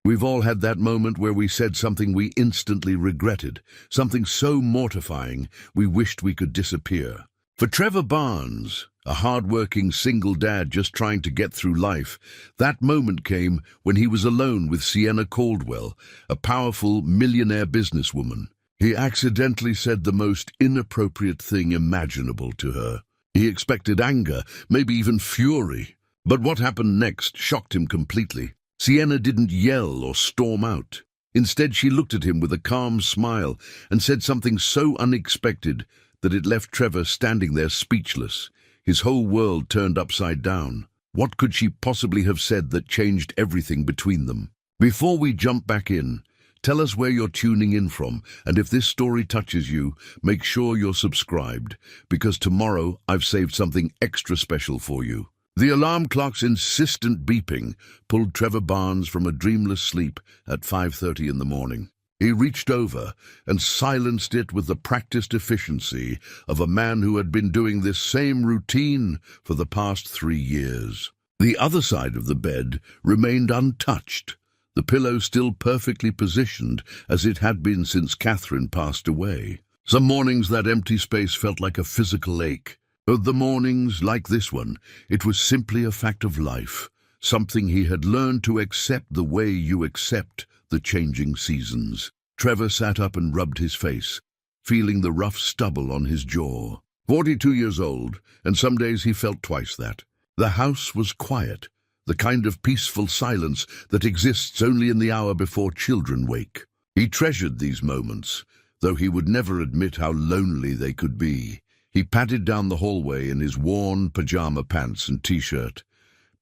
We've all had that moment where we said something we instantly regretted, something so mortifying we wished we could disappear. For Trevor Barnes, a hard-working single dad just trying to get through life, that moment came when he was alone with Sienna Caldwell, a powerful millionaire businesswoman. He accidentally said the most inappropriate thing imaginable to her. He expected anger, maybe even fury. But what happened next shocked him completely. Sienna didn't yell or storm out. Instead, she looked at him with a calm smile and said something so unexpected that it left Trevor standing there speechless, his whole world turned upside down. What could she possibly have said that changed everything between them? Before we jump back in, tell us where you're tuning in from, and if this story touches you, make sure you're subscribed, because tomorrow I've saved something extra special for you. The alarm clock's insistent beeping pulled Trevor Barnes from a dreamless sleep at 5:30 in the morning. He reached over and silenced it with the practiced efficiency of a man who had been doing this same routine for the past 3 years. The other side of the bed remained untouched, the pillow still perfectly positioned as it had been since Catherine passed away. Some mornings that empty space felt like a physical ache. Other mornings, like this one, it was simply a fact of life, something he had learned to accept the way you accept the changing seasons. Trevor sat up and rubbed his face, feeling the rough stubble on his jaw. 42 years old, and some days he felt twice that. The house was quiet, the kind of peaceful silence that exists only in the hour before children wake. He treasured these moments, though he would never admit how lonely they could be. He padded down the hallway in his worn pajama pants and t-shirt,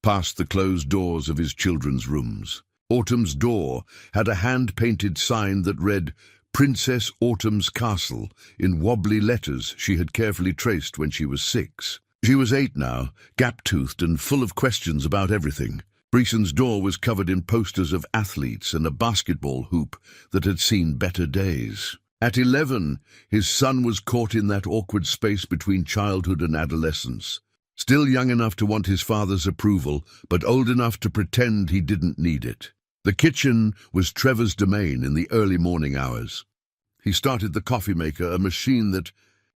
past the closed doors of his children's rooms. Autumn's door had a hand-painted sign that read, "Princess Autumn's Castle," in wobbly letters she had carefully traced when she was 6. She was 8 now, gap-toothed and full of questions about everything. Breeson's door was covered in posters of athletes and a basketball hoop that had seen better days. At 11, his son was caught in that awkward space between childhood and adolescence. Still young enough to want his father's approval, but old enough to pretend he didn't need it. The kitchen was Trevor's domain in the early morning hours. He started the coffee maker, a machine that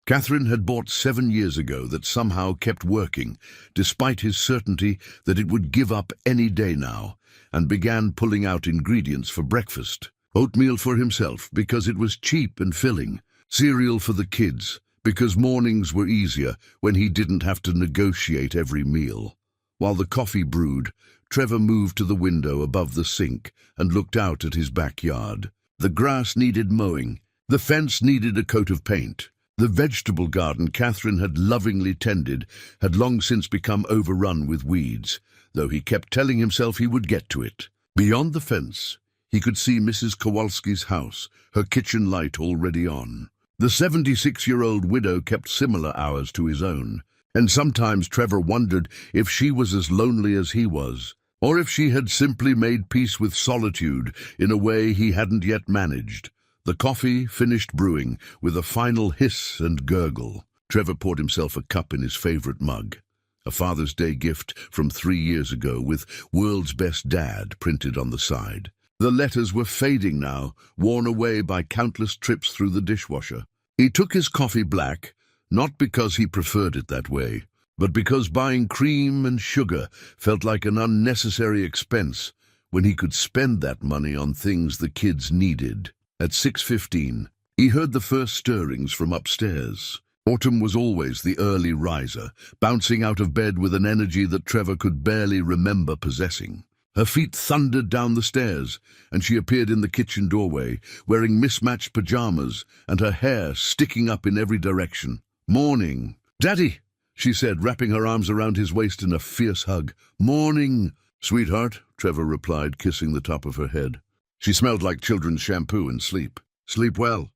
Catherine had bought 7 years ago that somehow kept working, despite his certainty that it would give up any day now, and began pulling out ingredients for breakfast. Oatmeal for himself, because it was cheap and filling. Cereal for the kids, because mornings were easier when he didn't have to negotiate every meal. While the coffee brewed, Trevor moved to the window above the sink and looked out at his backyard. The grass needed mowing. The fence needed a coat of paint. The vegetable garden Catherine had lovingly tended had long since become overrun with weeds, though he kept telling himself he would get to it. Beyond the fence, he could see Mrs. Kowalski's house, her kitchen light already on. The 76-year-old widow kept similar hours to his own, and sometimes Trevor wondered if she was as lonely as he was, or if she had simply made peace with solitude in a way he hadn't yet managed. The coffee finished brewing with a final hiss and gurgle. Trevor poured himself a cup in his favorite mug, a Father's Day gift from 3 years ago with "World's Best Dad" printed on the side. The letters were fading now, worn away by countless trips through the dishwasher. He took his coffee black, not because he preferred it that way, but because buying cream and sugar felt like an unnecessary expense when he could spend that money on things the kids needed. At 6:15, he heard the first stirrings from upstairs. Autumn was always the early riser, bouncing out of bed with an energy that Trevor could barely remember possessing. Her feet thundered down the stairs, and she appeared in the kitchen doorway, wearing mismatched pajamas and her hair sticking up in every direction. "Morning." "Daddy," she said, wrapping her arms around his waist in a fierce hug. "Morning." "Sweetheart," Trevor replied, kissing the top of her head. She smelled like children's shampoo and sleep. "Sleep well."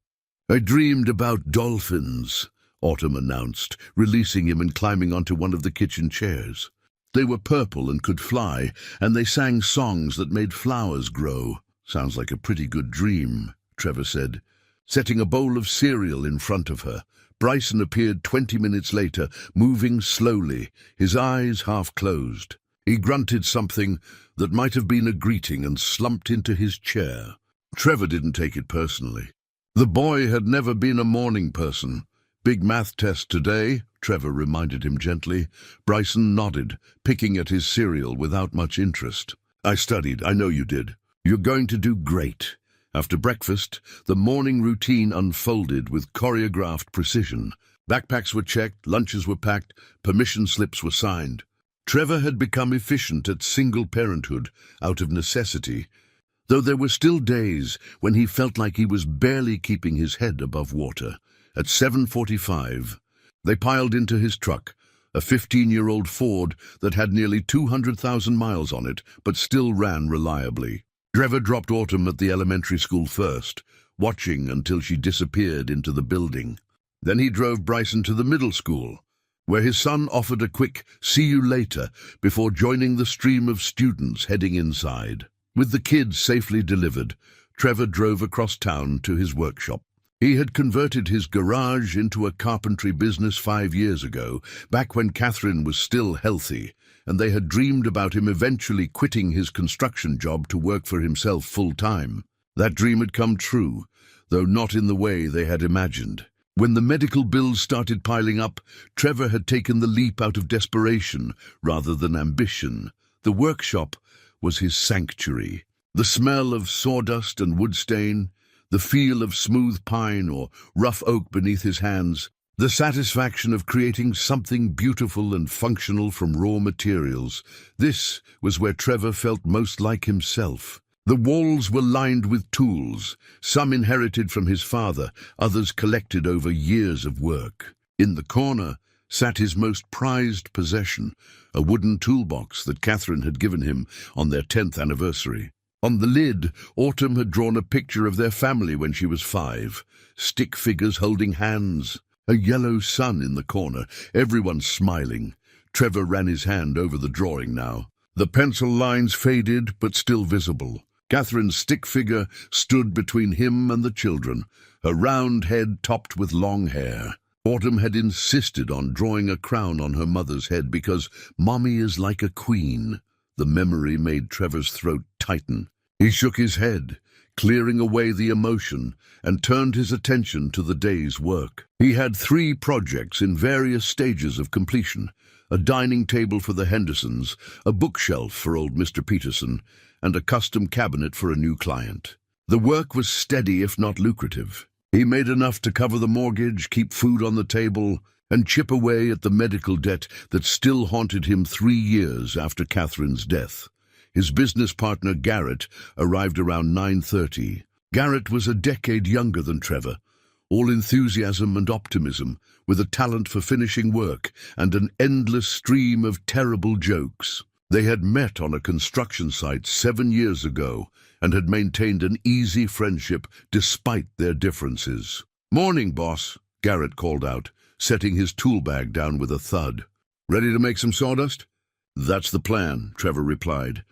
"I dreamed about dolphins," Autumn announced, releasing him and climbing onto one of the kitchen chairs. They were purple and could fly, and they sang songs that made flowers grow. "Sounds like a pretty good dream," Trevor said, setting a bowl of cereal in front of her. Bryson appeared 20 minutes later, moving slowly, his eyes half closed. He grunted something that might have been a greeting and slumped into his chair. Trevor didn't take it personally. The boy had never been a morning person. "Big math test today," Trevor reminded him gently. Bryson nodded, picking at his cereal without much interest. "I studied, I know you did. You're going to do great." After breakfast, the morning routine unfolded with choreographed precision. Backpacks were checked, lunches were packed, permission slips were signed. Trevor had become efficient at single parenthood out of necessity, though there were still days when he felt like he was barely keeping his head above water. At 7:45, they piled into his truck, a 15-year-old Ford that had nearly 200,000 miles on it, but still ran reliably. Trevor dropped Autumn at the elementary school first, watching until she disappeared into the building. Then he drove Bryson to the middle school, where his son offered a quick "see you later" before joining the stream of students heading inside. With the kids safely delivered, Trevor drove across town to his workshop. He had converted his garage into a carpentry business 5 years ago, back when Catherine was still healthy, and they had dreamed about him eventually quitting his construction job to work for himself full-time. That dream had come true, though not in the way they had imagined. When the medical bills started piling up, Trevor had taken the leap out of desperation rather than ambition. The workshop was his sanctuary. The smell of sawdust and wood stain, the feel of smooth pine or rough oak beneath his hands, the satisfaction of creating something beautiful and functional from raw materials. This was where Trevor felt most like himself. The walls were lined with tools, some inherited from his father, others collected over years of work. In the corner sat his most prized possession, a wooden toolbox that Catherine had given him on their 10th anniversary. On the lid, Autumn had drawn a picture of their family when she was 5, stick figures holding hands. A yellow sun in the corner, everyone smiling. Trevor ran his hand over the drawing now. The pencil lines faded, but still visible. Catherine's stick figure stood between him and the children, her round head topped with long hair. Autumn had insisted on drawing a crown on her mother's head because "Mommy is like a queen." The memory made Trevor's throat tighten. He shook his head, clearing away the emotion, and turned his attention to the day's work. He had 3 projects in various stages of completion: a dining table for the Hendersons, a bookshelf for old Mr. Peterson, and a custom cabinet for a new client. The work was steady if not lucrative. He made enough to cover the mortgage, keep food on the table, and chip away at the medical debt that still haunted him 3 years after Catherine's death. His business partner, Garrett, arrived around 9:30. Garrett was a decade younger than Trevor, all enthusiasm and optimism, with a talent for finishing work and an endless stream of terrible jokes. They had met on a construction site 7 years ago and had maintained an easy friendship despite their differences. "Morning, boss," Garrett called out, setting his tool bag down with a thud. "Ready to make some sawdust?" "That's the plan," Trevor replied.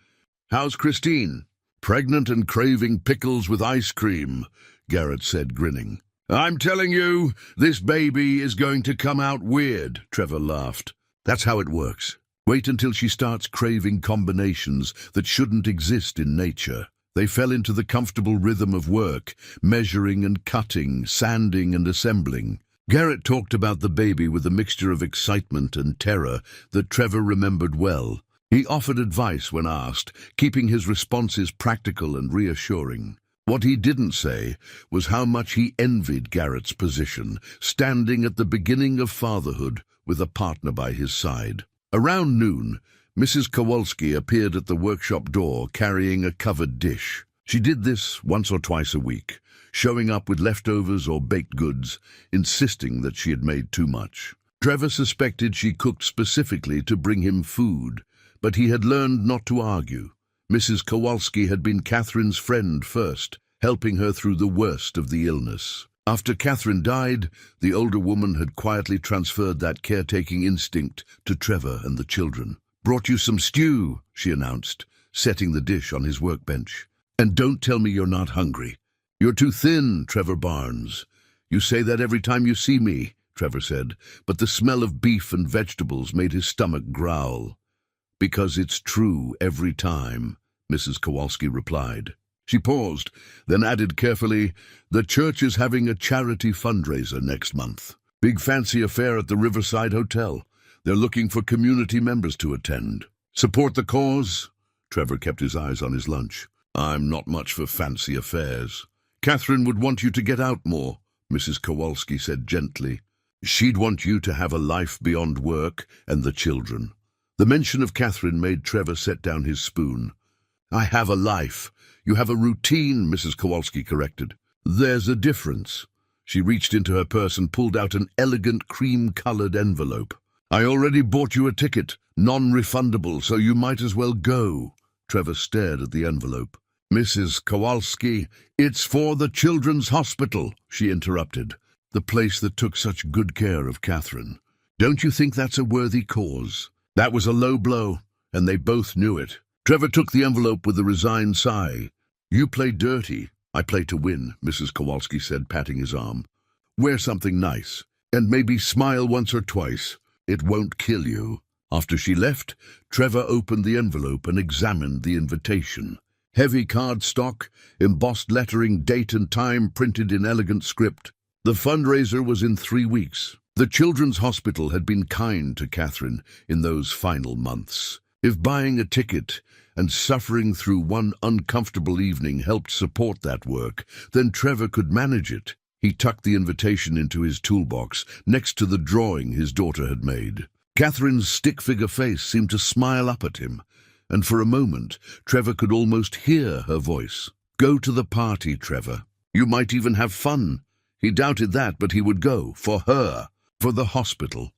"How's Christine?" "Pregnant and craving pickles with ice cream," Garrett said, grinning. "I'm telling you, this baby is going to come out weird," Trevor laughed. "That's how it works. Wait until she starts craving combinations that shouldn't exist in nature." They fell into the comfortable rhythm of work, measuring and cutting, sanding and assembling. Garrett talked about the baby with a mixture of excitement and terror that Trevor remembered well. He offered advice when asked, keeping his responses practical and reassuring. What he didn't say was how much he envied Garrett's position, standing at the beginning of fatherhood with a partner by his side. Around noon, Mrs. Kowalski appeared at the workshop door carrying a covered dish. She did this once or twice a week, showing up with leftovers or baked goods, insisting that she had made too much. Trevor suspected she cooked specifically to bring him food, but he had learned not to argue. Mrs. Kowalski had been Catherine's friend first, helping her through the worst of the illness. After Catherine died, the older woman had quietly transferred that caretaking instinct to Trevor and the children. "Brought you some stew," she announced, setting the dish on his workbench. "And don't tell me you're not hungry." "You're too thin, Trevor Barnes." "You say that every time you see me," Trevor said, but the smell of beef and vegetables made his stomach growl. Because it's true every time, Mrs. Kowalski replied. She paused, then added carefully, "The church is having a charity fundraiser next month. Big fancy affair at the Riverside Hotel. They're looking for community members to attend. Support the cause?" Trevor kept his eyes on his lunch. "I'm not much for fancy affairs." "Catherine would want you to get out more," Mrs. Kowalski said gently. "She'd want you to have a life beyond work and the children." The mention of Catherine made Trevor set down his spoon. "I have a life. You have a routine," Mrs. Kowalski corrected. "There's a difference." She reached into her purse and pulled out an elegant cream-colored envelope. "I already bought you a ticket, non-refundable, so you might as well go." Trevor stared at the envelope. "Mrs. Kowalski, it's for the Children's Hospital," she interrupted. "The place that took such good care of Catherine. Don't you think that's a worthy cause?" That was a low blow, and they both knew it. Trevor took the envelope with a resigned sigh. "You play dirty. I play to win," Mrs. Kowalski said, patting his arm. "Wear something nice, and maybe smile once or twice. It won't kill you." After she left, Trevor opened the envelope and examined the invitation. Heavy cardstock, embossed lettering, date and time printed in elegant script. The fundraiser was in 3 weeks. The Children's Hospital had been kind to Catherine in those final months. If buying a ticket and suffering through one uncomfortable evening helped support that work, then Trevor could manage it. He tucked the invitation into his toolbox, next to the drawing his daughter had made. Catherine's stick-figure face seemed to smile up at him, and for a moment Trevor could almost hear her voice. "Go to the party, Trevor. You might even have fun." He doubted that, but he would go, for her. For the hospital.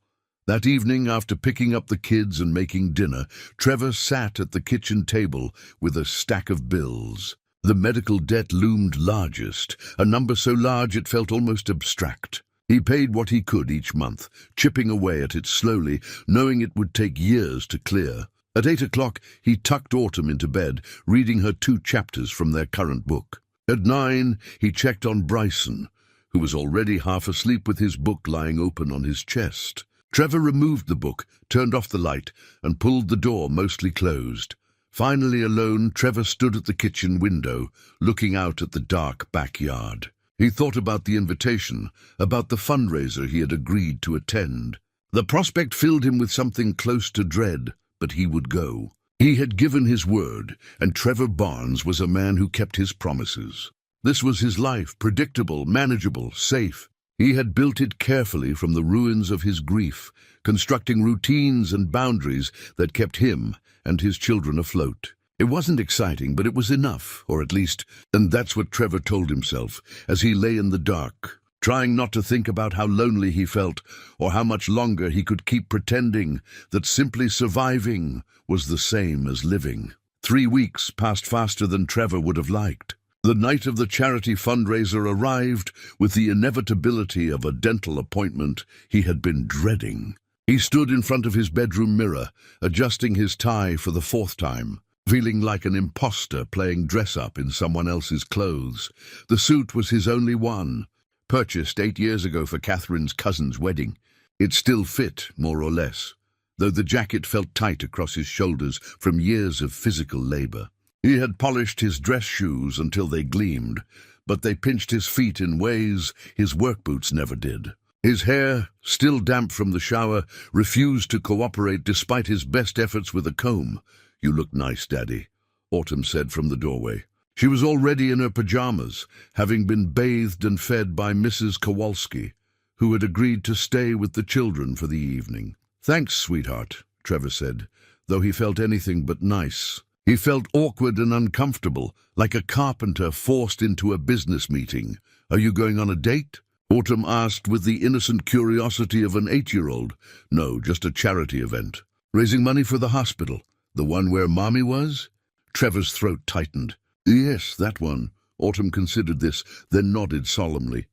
That evening, after picking up the kids and making dinner, Trevor sat at the kitchen table with a stack of bills. The medical debt loomed largest, a number so large it felt almost abstract. He paid what he could each month, chipping away at it slowly, knowing it would take years to clear. At 8 o'clock, he tucked Autumn into bed, reading her 2 chapters from their current book. At 9, he checked on Bryson, who was already half asleep with his book lying open on his chest. Trevor removed the book, turned off the light, and pulled the door mostly closed. Finally alone, Trevor stood at the kitchen window, looking out at the dark backyard. He thought about the invitation, about the fundraiser he had agreed to attend. The prospect filled him with something close to dread, but he would go. He had given his word, and Trevor Barnes was a man who kept his promises. This was his life, predictable, manageable, safe. He had built it carefully from the ruins of his grief, constructing routines and boundaries that kept him and his children afloat. It wasn't exciting, but it was enough, or at least, and that's what Trevor told himself as he lay in the dark, trying not to think about how lonely he felt or how much longer he could keep pretending that simply surviving was the same as living. 3 weeks passed faster than Trevor would have liked. The night of the charity fundraiser arrived with the inevitability of a dental appointment he had been dreading. He stood in front of his bedroom mirror, adjusting his tie for the 4th time, feeling like an imposter playing dress-up in someone else's clothes. The suit was his only one, purchased 8 years ago for Catherine's cousin's wedding. It still fit, more or less, though the jacket felt tight across his shoulders from years of physical labor. He had polished his dress shoes until they gleamed, but they pinched his feet in ways his work boots never did. His hair, still damp from the shower, refused to cooperate despite his best efforts with a comb. "You look nice, Daddy," Autumn said from the doorway. She was already in her pajamas, having been bathed and fed by Mrs. Kowalski, who had agreed to stay with the children for the evening. "Thanks, sweetheart," Trevor said, though he felt anything but nice. He felt awkward and uncomfortable, like a carpenter forced into a business meeting. "Are you going on a date?" Autumn asked with the innocent curiosity of an 8-year-old. "No, just a charity event." "Raising money for the hospital, the one where Mommy was?" Trevor's throat tightened. "Yes, that one." Autumn considered this, then nodded solemnly.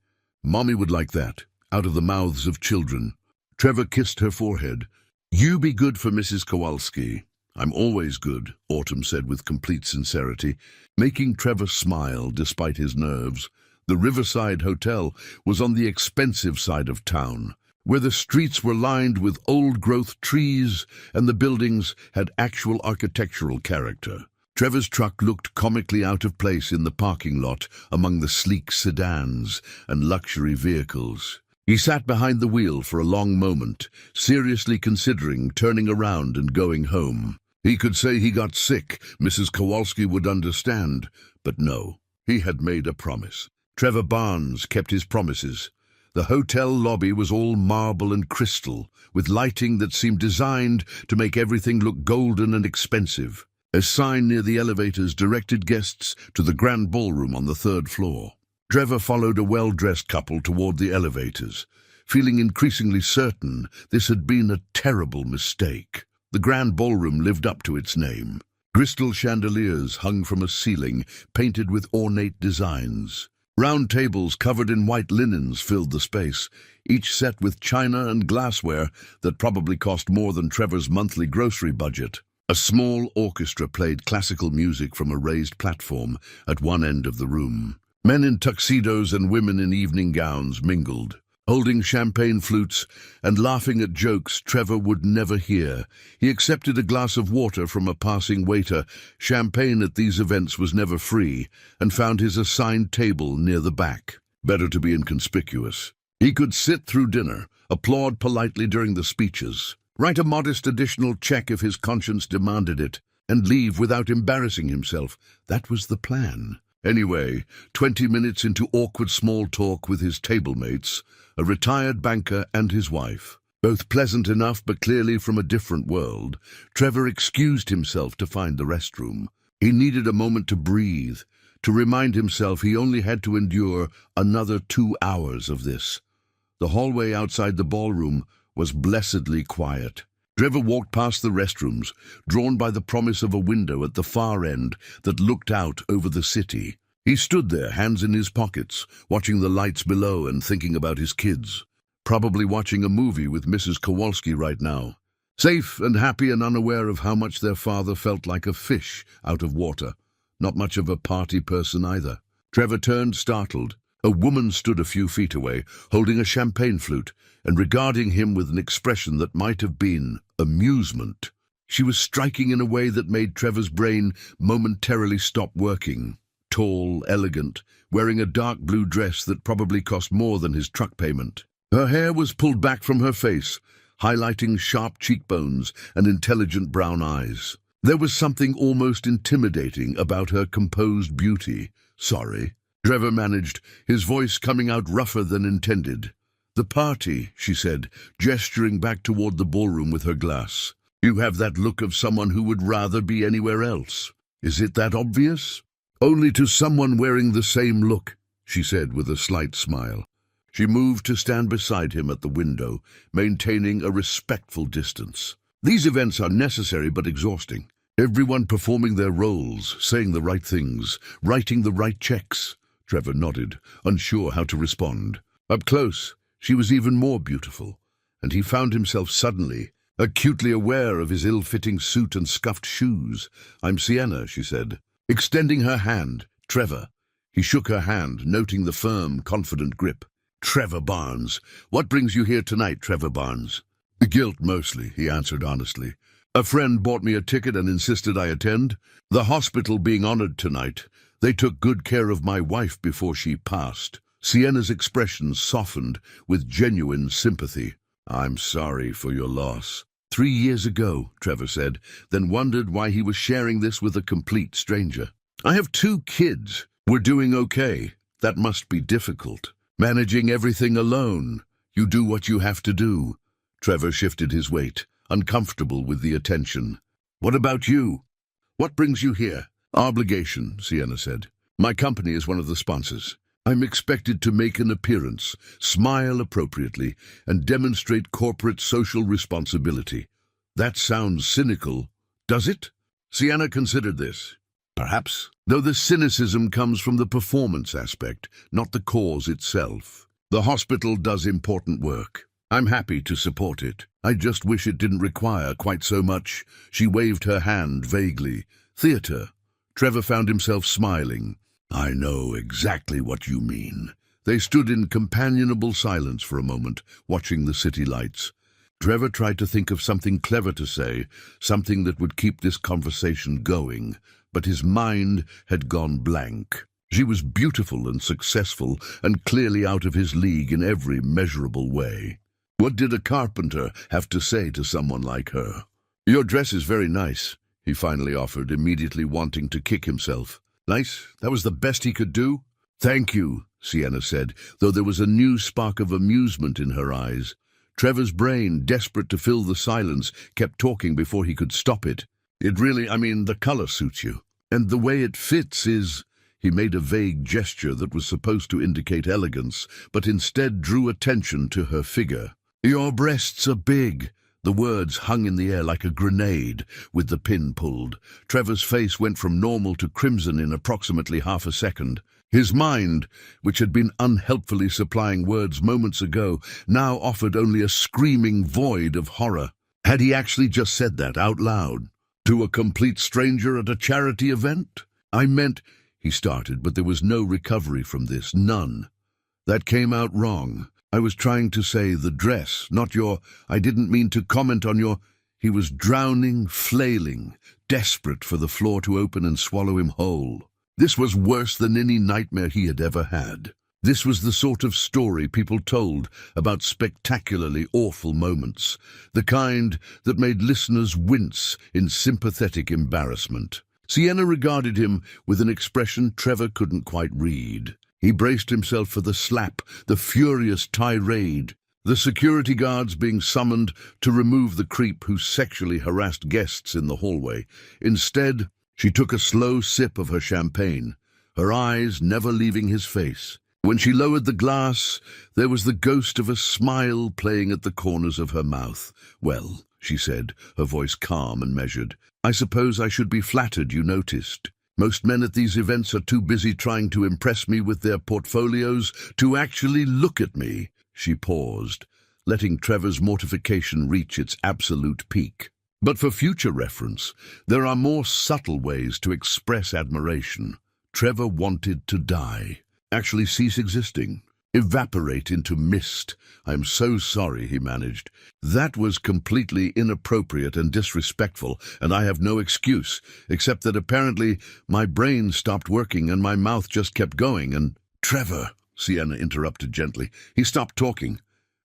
"Mommy would like that, out of the mouths of children." Trevor kissed her forehead. "You be good for Mrs. Kowalski." "I'm always good," Autumn said with complete sincerity, making Trevor smile despite his nerves. The Riverside Hotel was on the expensive side of town, where the streets were lined with old-growth trees and the buildings had actual architectural character. Trevor's truck looked comically out of place in the parking lot among the sleek sedans and luxury vehicles. He sat behind the wheel for a long moment, seriously considering turning around and going home. He could say he got sick, Mrs. Kowalski would understand, but no, he had made a promise. Trevor Barnes kept his promises. The hotel lobby was all marble and crystal, with lighting that seemed designed to make everything look golden and expensive. A sign near the elevators directed guests to the grand ballroom on the 3rd floor. Trevor followed a well-dressed couple toward the elevators, feeling increasingly certain this had been a terrible mistake. The grand ballroom lived up to its name. Crystal chandeliers hung from a ceiling, painted with ornate designs. Round tables covered in white linens filled the space, each set with china and glassware that probably cost more than Trevor's monthly grocery budget. A small orchestra played classical music from a raised platform at one end of the room. Men in tuxedos and women in evening gowns mingled, holding champagne flutes and laughing at jokes Trevor would never hear. He accepted a glass of water from a passing waiter. Champagne at these events was never free, and found his assigned table near the back. Better to be inconspicuous. He could sit through dinner, applaud politely during the speeches, write a modest additional check if his conscience demanded it, and leave without embarrassing himself. That was the plan. Anyway, 20 minutes into awkward small talk with his table mates, a retired banker and his wife, both pleasant enough but clearly from a different world, Trevor excused himself to find the restroom. He needed a moment to breathe, to remind himself he only had to endure another 2 hours of this. The hallway outside the ballroom was blessedly quiet. Trevor walked past the restrooms, drawn by the promise of a window at the far end that looked out over the city. He stood there, hands in his pockets, watching the lights below and thinking about his kids. Probably watching a movie with Mrs. Kowalski right now. Safe and happy and unaware of how much their father felt like a fish out of water. Not much of a party person either. Trevor turned, startled. A woman stood a few feet away, holding a champagne flute, and regarding him with an expression that might have been amusement. She was striking in a way that made Trevor's brain momentarily stop working. Tall, elegant, wearing a dark blue dress that probably cost more than his truck payment. Her hair was pulled back from her face, highlighting sharp cheekbones and intelligent brown eyes. There was something almost intimidating about her composed beauty. Sorry, Trevor managed, his voice coming out rougher than intended. "The party," she said, gesturing back toward the ballroom with her glass. "You have that look of someone who would rather be anywhere else. Is it that obvious?" "Only to someone wearing the same look," she said with a slight smile. She moved to stand beside him at the window, maintaining a respectful distance. These events are necessary but exhausting. Everyone performing their roles, saying the right things, writing the right checks. Trevor nodded, unsure how to respond. Up close, she was even more beautiful, and he found himself suddenly, acutely aware of his ill-fitting suit and scuffed shoes. "I'm Sienna," she said, extending her hand. "Trevor." He shook her hand, noting the firm, confident grip. "Trevor Barnes. What brings you here tonight, Trevor Barnes?" "The guilt, mostly," he answered honestly. "A friend bought me a ticket and insisted I attend. The hospital being honored tonight. They took good care of my wife before she passed." Sienna's expression softened with genuine sympathy. "I'm sorry for your loss." 3 years ago, Trevor said, then wondered why he was sharing this with a complete stranger. "I have 2 kids. We're doing okay. That must be difficult. Managing everything alone. You do what you have to do." Trevor shifted his weight, uncomfortable with the attention. "What about you? What brings you here?" "Obligation," Sienna said. "My company is one of the sponsors. I'm expected to make an appearance, smile appropriately, and demonstrate corporate social responsibility. That sounds cynical, does it?" Sienna considered this. "Perhaps, though the cynicism comes from the performance aspect, not the cause itself. The hospital does important work. I'm happy to support it. I just wish it didn't require quite so much." She waved her hand vaguely. "Theater." Trevor found himself smiling. "I know exactly what you mean. They stood in companionable silence for a moment, watching the city lights. Trevor tried to think of something clever to say, something that would keep this conversation going, but his mind had gone blank. She was beautiful and successful, and clearly out of his league in every measurable way. What did a carpenter have to say to someone like her? "Your dress is very nice," he finally offered, immediately wanting to kick himself. Nice? That was the best he could do? "Thank you," Sienna said, though there was a new spark of amusement in her eyes. Trevor's brain, desperate to fill the silence, kept talking before he could stop it. The color suits you. And the way it fits is—" He made a vague gesture that was supposed to indicate elegance, but instead drew attention to her figure. "Your breasts are big." The words hung in the air like a grenade, with the pin pulled. Trevor's face went from normal to crimson in approximately half a second. His mind, which had been unhelpfully supplying words moments ago, now offered only a screaming void of horror. Had he actually just said that out loud? To a complete stranger at a charity event? "I meant—" he started, but there was no recovery from this, none. "That came out wrong. I was trying to say the dress, not I didn't mean to comment on your—" He was drowning, flailing, desperate for the floor to open and swallow him whole. This was worse than any nightmare he had ever had. This was the sort of story people told about spectacularly awful moments, the kind that made listeners wince in sympathetic embarrassment. Sienna regarded him with an expression Trevor couldn't quite read. He braced himself for the slap, the furious tirade, the security guards being summoned to remove the creep who sexually harassed guests in the hallway. Instead, she took a slow sip of her champagne, her eyes never leaving his face. When she lowered the glass, there was the ghost of a smile playing at the corners of her mouth. "Well," she said, her voice calm and measured, "I suppose I should be flattered you noticed. Most men at these events are too busy trying to impress me with their portfolios to actually look at me." She paused, letting Trevor's mortification reach its absolute peak. But for future reference, there are more subtle ways to express admiration. Trevor wanted to die, actually cease existing, evaporate into mist. "I'm so sorry," he managed. "That was completely inappropriate and disrespectful, and I have no excuse, except that apparently my brain stopped working and my mouth just kept going and—" "Trevor," Sienna interrupted gently. He stopped talking,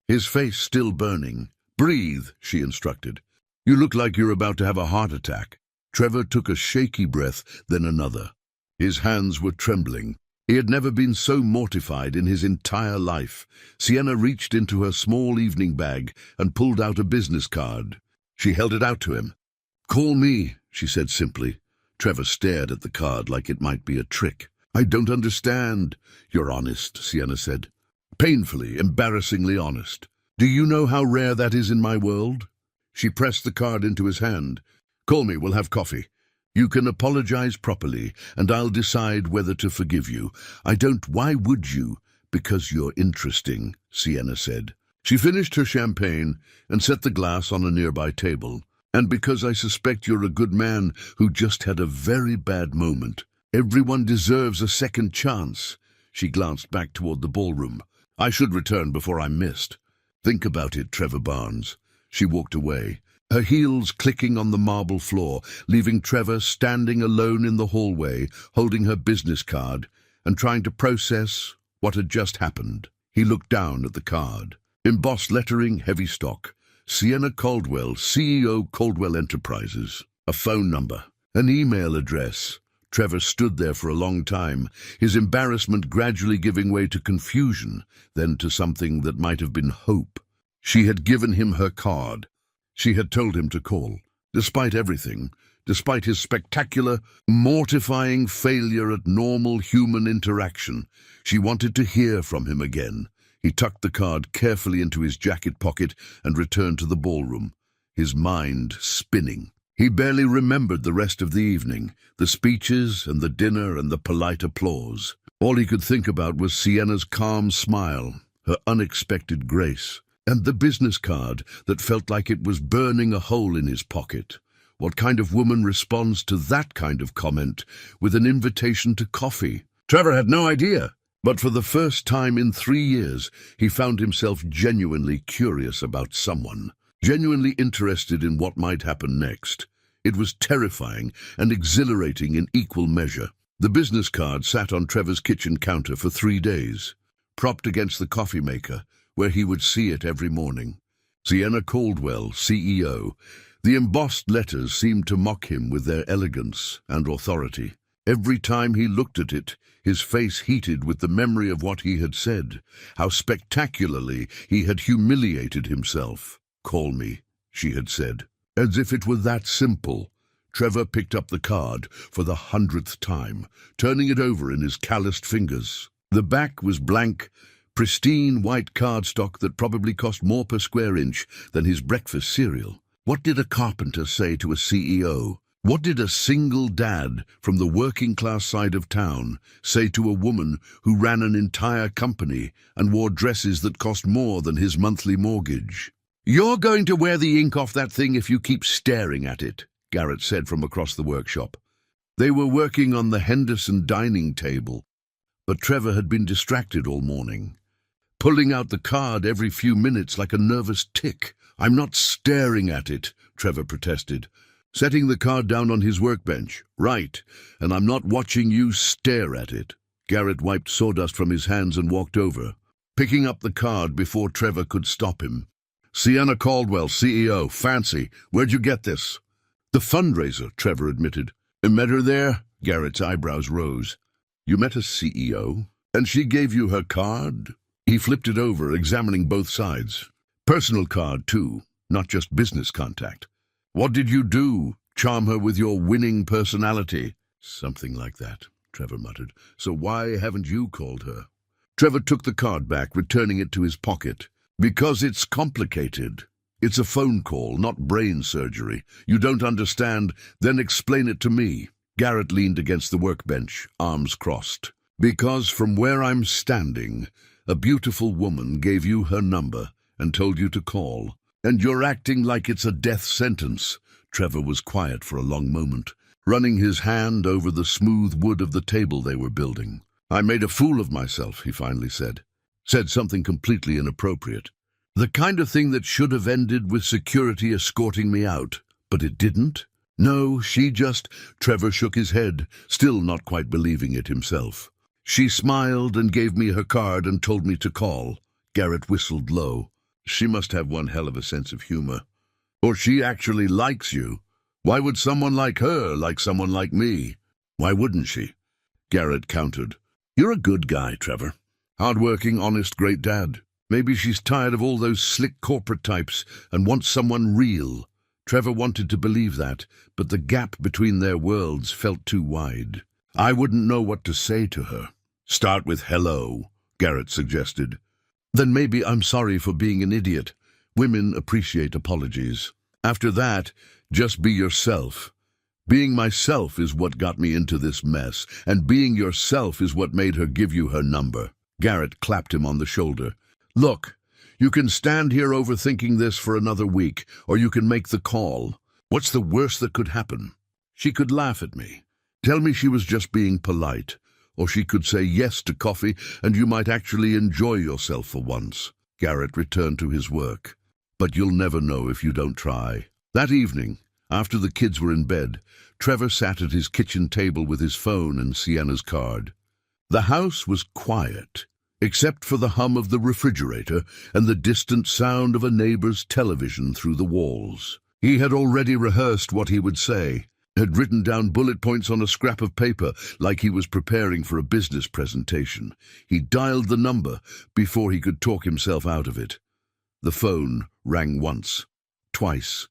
his face still burning. "Breathe," she instructed. "You look like you're about to have a heart attack." Trevor took a shaky breath, then another. His hands were trembling. He had never been so mortified in his entire life. Sienna reached into her small evening bag and pulled out a business card. She held it out to him. "Call me," she said simply. Trevor stared at the card like it might be a trick. "I don't understand." "You're honest," Sienna said. "Painfully, embarrassingly honest. Do you know how rare that is in my world?" She pressed the card into his hand. "Call me, we'll have coffee. You can apologize properly, and I'll decide whether to forgive you. I don't—" "Why would you?" "Because you're interesting," Sienna said. She finished her champagne and set the glass on a nearby table. "And because I suspect you're a good man who just had a very bad moment. Everyone deserves a second chance." She glanced back toward the ballroom. "I should return before I'm missed." "Think about it, Trevor Barnes." She walked away, her heels clicking on the marble floor, leaving Trevor standing alone in the hallway, holding her business card and trying to process what had just happened. He looked down at the card. Embossed lettering, heavy stock. Sienna Caldwell, CEO, Caldwell Enterprises. A phone number. An email address. Trevor stood there for a long time, his embarrassment gradually giving way to confusion, then to something that might have been hope. She had given him her card. She had told him to call. Despite everything, despite his spectacular, mortifying failure at normal human interaction, she wanted to hear from him again. He tucked the card carefully into his jacket pocket and returned to the ballroom, his mind spinning. He barely remembered the rest of the evening, the speeches and the dinner and the polite applause. All he could think about was Sienna's calm smile, her unexpected grace, and the business card that felt like it was burning a hole in his pocket. What kind of woman responds to that kind of comment with an invitation to coffee? Trevor had no idea. But for the first time in 3 years, he found himself genuinely curious about someone, genuinely interested in what might happen next. It was terrifying and exhilarating in equal measure. The business card sat on Trevor's kitchen counter for 3 days, propped against the coffee maker, where he would see it every morning. Sienna Caldwell, CEO. The embossed letters seemed to mock him with their elegance and authority. Every time he looked at it, his face heated with the memory of what he had said, how spectacularly he had humiliated himself. "Call me," she had said. As if it were that simple, Trevor picked up the card for the 100th time, turning it over in his calloused fingers. The back was blank, pristine white cardstock that probably cost more per square inch than his breakfast cereal. What did a carpenter say to a CEO? What did a single dad from the working-class side of town say to a woman who ran an entire company and wore dresses that cost more than his monthly mortgage? "You're going to wear the ink off that thing if you keep staring at it," Garrett said from across the workshop. They were working on the Henderson dining table, but Trevor had been distracted all morning, pulling out the card every few minutes like a nervous tick. "I'm not staring at it," Trevor protested, setting the card down on his workbench. "Right, and I'm not watching you stare at it." Garrett wiped sawdust from his hands and walked over, picking up the card before Trevor could stop him. "Sienna Caldwell, CEO, fancy. Where'd you get this?" "The fundraiser," Trevor admitted. "I met her there?" Garrett's eyebrows rose. "You met a CEO? And she gave you her card?" He flipped it over, examining both sides. "Personal card, too, not just business contact. What did you do? Charm her with your winning personality?" "Something like that," Trevor muttered. "So why haven't you called her?" Trevor took the card back, returning it to his pocket. "Because it's complicated. It's a phone call, not brain surgery. You don't understand? Then explain it to me." Garrett leaned against the workbench, arms crossed. "Because from where I'm standing, a beautiful woman gave you her number and told you to call. And you're acting like it's a death sentence." Trevor was quiet for a long moment, running his hand over the smooth wood of the table they were building. "I made a fool of myself," he finally said. Said something completely inappropriate. The kind of thing that should have ended with security escorting me out. But it didn't? No, she just... Trevor shook his head, still not quite believing it himself. "She smiled and gave me her card and told me to call." Garrett whistled low. "She must have one hell of a sense of humor. Or she actually likes you. Why would someone like her like someone like me? Why wouldn't she?" Garrett countered. "You're a good guy, Trevor. Hard-working, honest, great dad. Maybe she's tired of all those slick corporate types and wants someone real." Trevor wanted to believe that, but the gap between their worlds felt too wide. "I wouldn't know what to say to her." "Start with hello," Garrett suggested. "Then maybe I'm sorry for being an idiot. Women appreciate apologies. After that, just be yourself. Being myself is what got me into this mess, and being yourself is what made her give you her number." Garrett clapped him on the shoulder. "Look, you can stand here overthinking this for another week, or you can make the call. What's the worst that could happen? She could laugh at me, tell me she was just being polite, or she could say yes to coffee and you might actually enjoy yourself for once." Garrett returned to his work. "But you'll never know if you don't try." That evening, after the kids were in bed, Trevor sat at his kitchen table with his phone and Sienna's card. The house was quiet, except for the hum of the refrigerator and the distant sound of a neighbor's television through the walls. He had already rehearsed what he would say, had written down bullet points on a scrap of paper like he was preparing for a business presentation. He dialed the number before he could talk himself out of it. The phone rang once, twice,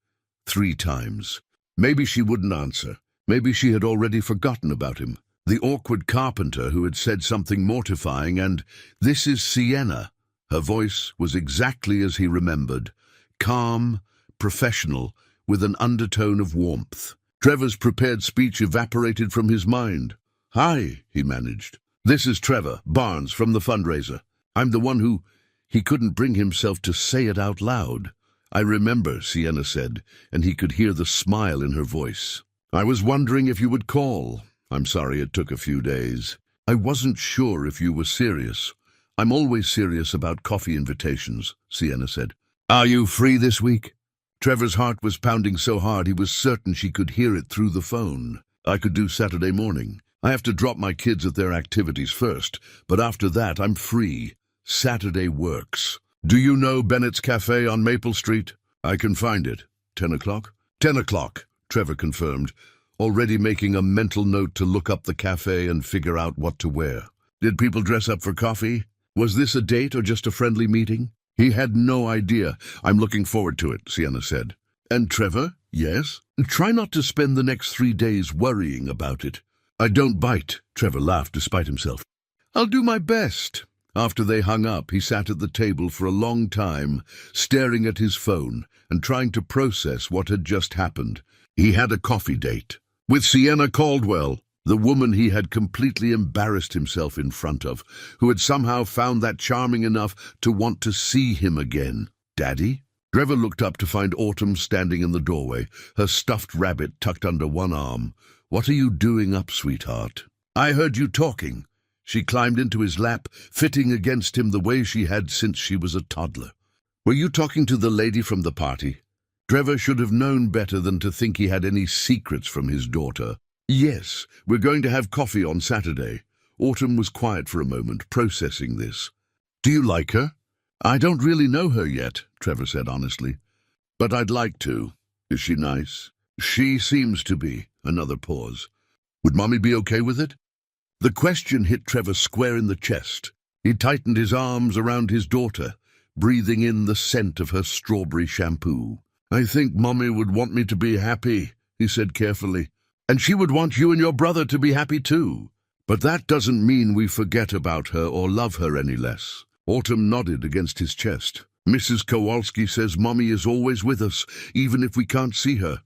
3 times. Maybe she wouldn't answer. Maybe she had already forgotten about him. The awkward carpenter who had said something mortifying, and "This is Sienna." Her voice was exactly as he remembered, calm, professional, with an undertone of warmth. Trevor's prepared speech evaporated from his mind. "Hi," he managed. "This is Trevor Barnes from the fundraiser. I'm the one who..." He couldn't bring himself to say it out loud. "I remember," Sienna said, and he could hear the smile in her voice. "I was wondering if you would call. I'm sorry it took a few days." I wasn't sure if you were serious. I'm always serious about coffee invitations, Sienna said. Are you free this week? Trevor's heart was pounding so hard he was certain she could hear it through the phone. I could do Saturday morning. I have to drop my kids at their activities first, but after that I'm free. Saturday works. Do you know Bennett's Cafe on Maple Street? I can find it. 10 o'clock? 10 o'clock, Trevor confirmed, already making a mental note to look up the cafe and figure out what to wear. Did people dress up for coffee? Was this a date or just a friendly meeting? He had no idea. I'm looking forward to it, Sienna said. And Trevor? Yes? Try not to spend the next 3 days worrying about it. I don't bite, Trevor laughed despite himself. I'll do my best. After they hung up, he sat at the table for a long time, staring at his phone and trying to process what had just happened. He had a coffee date with Sienna Caldwell, the woman he had completely embarrassed himself in front of, who had somehow found that charming enough to want to see him again. Daddy? Trevor looked up to find Autumn standing in the doorway, her stuffed rabbit tucked under one arm. What are you doing up, sweetheart? I heard you talking. She climbed into his lap, fitting against him the way she had since she was a toddler. Were you talking to the lady from the party? Trevor should have known better than to think he had any secrets from his daughter. Yes, we're going to have coffee on Saturday. Autumn was quiet for a moment, processing this. Do you like her? I don't really know her yet, Trevor said honestly. But I'd like to. Is she nice? She seems to be. Another pause. Would Mommy be okay with it? The question hit Trevor square in the chest. He tightened his arms around his daughter, breathing in the scent of her strawberry shampoo. I think Mommy would want me to be happy, he said carefully. And she would want you and your brother to be happy too. But that doesn't mean we forget about her or love her any less. Autumn nodded against his chest. Mrs. Kowalski says Mommy is always with us, even if we can't see her.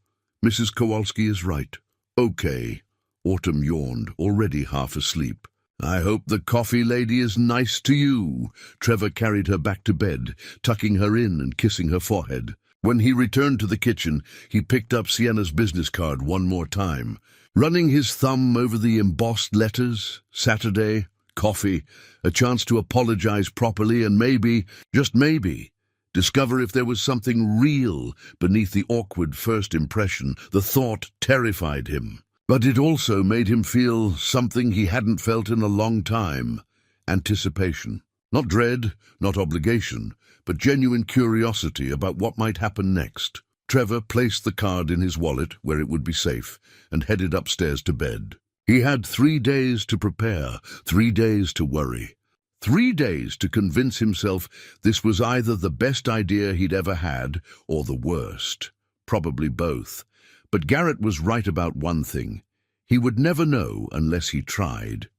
Mrs. Kowalski is right. Okay. Autumn yawned, already half asleep. I hope the coffee lady is nice to you. Trevor carried her back to bed, tucking her in and kissing her forehead. When he returned to the kitchen, he picked up Sienna's business card one more time, running his thumb over the embossed letters. Saturday, coffee, a chance to apologize properly and maybe, just maybe, discover if there was something real beneath the awkward first impression. The thought terrified him. But it also made him feel something he hadn't felt in a long time. Anticipation. Not dread, not obligation, but genuine curiosity about what might happen next. Trevor placed the card in his wallet where it would be safe and headed upstairs to bed. He had 3 days to prepare, 3 days to worry. 3 days to convince himself this was either the best idea he'd ever had or the worst. Probably both. But Garrett was right about one thing. He would never know unless he tried.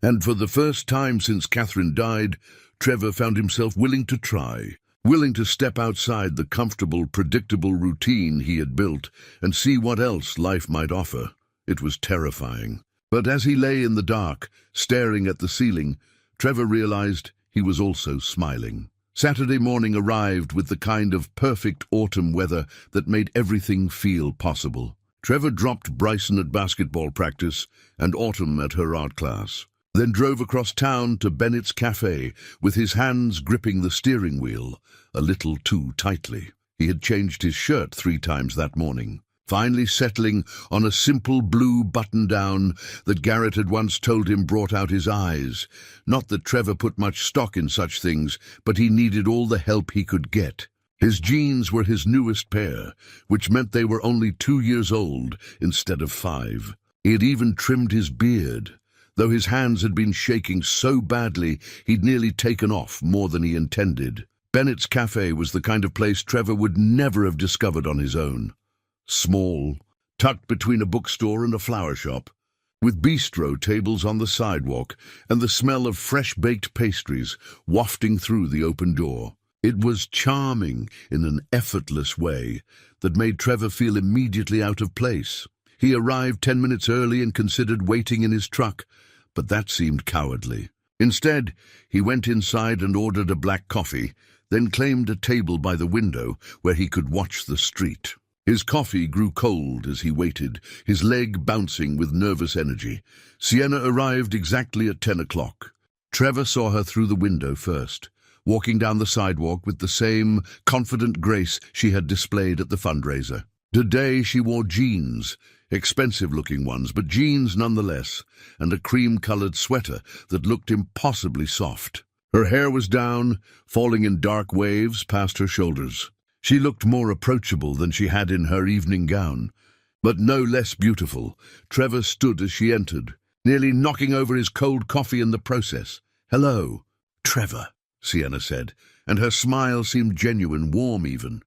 And for the first time since Catherine died, Trevor found himself willing to try, willing to step outside the comfortable, predictable routine he had built and see what else life might offer. It was terrifying. But as he lay in the dark, staring at the ceiling, Trevor realized he was also smiling. Saturday morning arrived with the kind of perfect autumn weather that made everything feel possible. Trevor dropped Bryson at basketball practice and Autumn at her art class, then drove across town to Bennett's Cafe with his hands gripping the steering wheel a little too tightly. He had changed his shirt 3 times that morning, finally settling on a simple blue button-down that Garrett had once told him brought out his eyes. Not that Trevor put much stock in such things, but he needed all the help he could get. His jeans were his newest pair, which meant they were only 2 years old instead of 5. He had even trimmed his beard, though his hands had been shaking so badly he'd nearly taken off more than he intended. Bennett's Cafe was the kind of place Trevor would never have discovered on his own. Small, tucked between a bookstore and a flower shop, with bistro tables on the sidewalk and the smell of fresh-baked pastries wafting through the open door. It was charming in an effortless way that made Trevor feel immediately out of place. He arrived 10 minutes early and considered waiting in his truck, but that seemed cowardly. Instead, he went inside and ordered a black coffee, then claimed a table by the window where he could watch the street. His coffee grew cold as he waited, his leg bouncing with nervous energy. Sienna arrived exactly at 10 o'clock. Trevor saw her through the window first, walking down the sidewalk with the same confident grace she had displayed at the fundraiser. Today she wore jeans, expensive-looking ones, but jeans nonetheless, and a cream-colored sweater that looked impossibly soft. Her hair was down, falling in dark waves past her shoulders. She looked more approachable than she had in her evening gown, but no less beautiful. Trevor stood as she entered, nearly knocking over his cold coffee in the process. "Hello, Trevor," Sienna said, and her smile seemed genuine, warm even.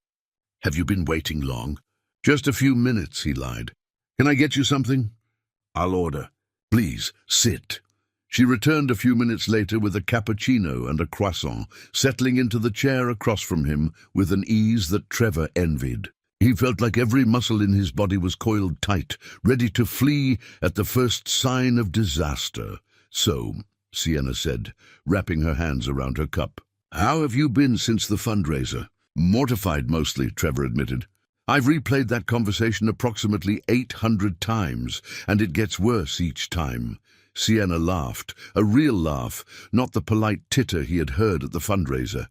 "Have you been waiting long?" "Just a few minutes," he lied. "Can I get you something?" "I'll order." "Please, sit." She returned a few minutes later with a cappuccino and a croissant, settling into the chair across from him with an ease that Trevor envied. He felt like every muscle in his body was coiled tight, ready to flee at the first sign of disaster. "So," Sienna said, wrapping her hands around her cup, "how have you been since the fundraiser?" "Mortified mostly," Trevor admitted. "I've replayed that conversation approximately 800 times, and it gets worse each time." Sienna laughed, a real laugh, not the polite titter he had heard at the fundraiser.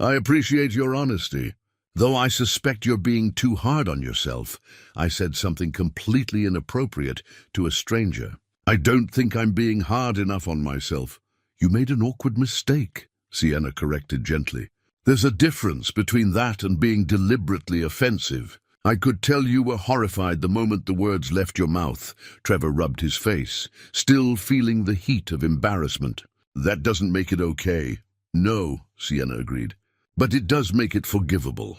"I appreciate your honesty. Though I suspect you're being too hard on yourself. I said something completely inappropriate to a stranger." "I don't think I'm being hard enough on myself." "You made an awkward mistake," Sienna corrected gently. "There's a difference between that and being deliberately offensive. I could tell you were horrified the moment the words left your mouth." Trevor rubbed his face, still feeling the heat of embarrassment. "That doesn't make it okay." "No," Sienna agreed. "But it does make it forgivable."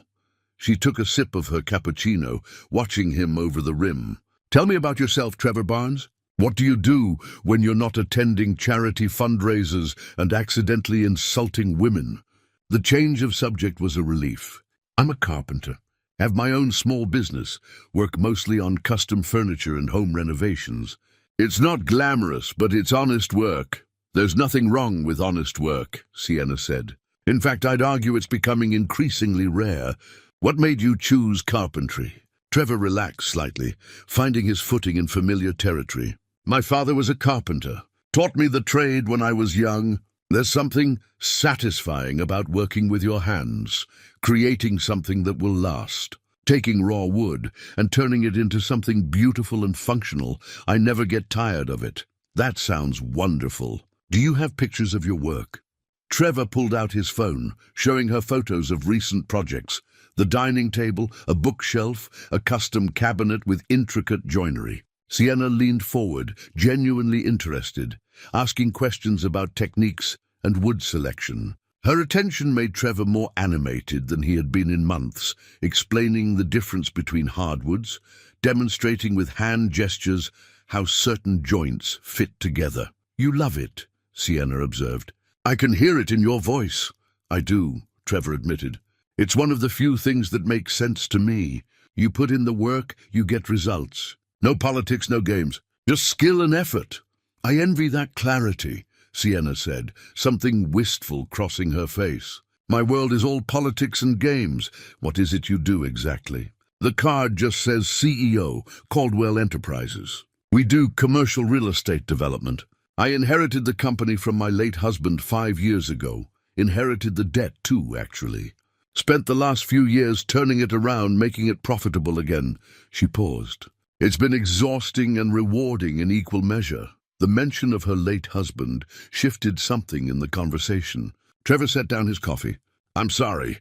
She took a sip of her cappuccino, watching him over the rim. "Tell me about yourself, Trevor Barnes. What do you do when you're not attending charity fundraisers and accidentally insulting women?" The change of subject was a relief. "I'm a carpenter. Have my own small business. Work mostly on custom furniture and home renovations." "It's not glamorous, but it's honest work." "There's nothing wrong with honest work," Sienna said. "In fact, I'd argue it's becoming increasingly rare. What made you choose carpentry?" Trevor relaxed slightly, finding his footing in familiar territory. "My father was a carpenter. Taught me the trade when I was young. There's something satisfying about working with your hands, creating something that will last. Taking raw wood and turning it into something beautiful and functional. I never get tired of it." "That sounds wonderful. Do you have pictures of your work?" Trevor pulled out his phone, showing her photos of recent projects. The dining table, a bookshelf, a custom cabinet with intricate joinery. Sienna leaned forward, genuinely interested, asking questions about techniques and wood selection. Her attention made Trevor more animated than he had been in months, explaining the difference between hardwoods, demonstrating with hand gestures how certain joints fit together. "You love it," Sienna observed. "I can hear it in your voice." "I do," Trevor admitted. "It's one of the few things that make sense to me. You put in the work, you get results. No politics, no games. Just skill and effort." "I envy that clarity," Sienna said, something wistful crossing her face. "My world is all politics and games." "What is it you do exactly?" "The card just says CEO, Caldwell Enterprises. We do commercial real estate development. I inherited the company from my late husband 5 years ago. Inherited the debt too, actually. Spent the last few years turning it around, making it profitable again." She paused. "It's been exhausting and rewarding in equal measure." The mention of her late husband shifted something in the conversation. Trevor set down his coffee. "I'm sorry.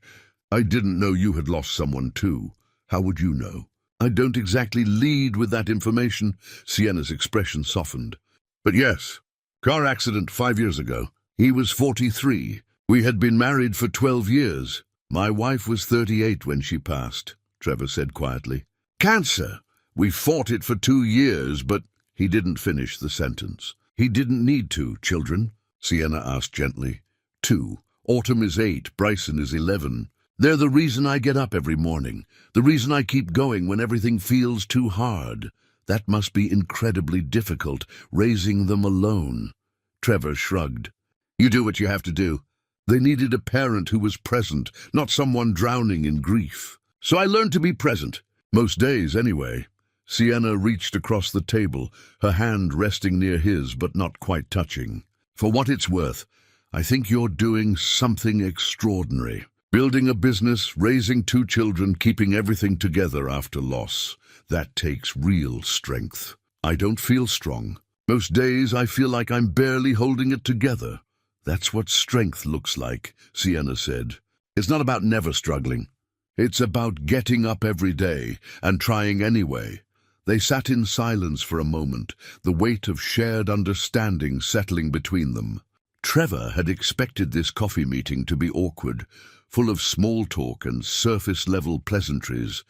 I didn't know you had lost someone too. How would you know?" "I don't exactly lead with that information." Sienna's expression softened. "But yes, car accident 5 years ago. He was 43. We had been married for 12 years. My wife was 38 when she passed," Trevor said quietly. "Cancer. We fought it for 2 years, but—" He didn't finish the sentence. "He didn't need to, children?" Sienna asked gently. "2. Autumn is 8, Bryson is 11. They're the reason I get up every morning, the reason I keep going when everything feels too hard. That must be incredibly difficult, raising them alone." Trevor shrugged. "You do what you have to do. They needed a parent who was present, not someone drowning in grief. So I learned to be present. Most days, anyway. Sienna reached across the table, her hand resting near his but not quite touching. For what it's worth, I think you're doing something extraordinary. Building a business, raising 2 children, keeping everything together after loss. That takes real strength. I don't feel strong. Most days I feel like I'm barely holding it together. That's what strength looks like, Sienna said. It's not about never struggling. It's about getting up every day and trying anyway. They sat in silence for a moment, the weight of shared understanding settling between them. Trevor had expected this coffee meeting to be awkward, full of small talk and surface-level pleasantries.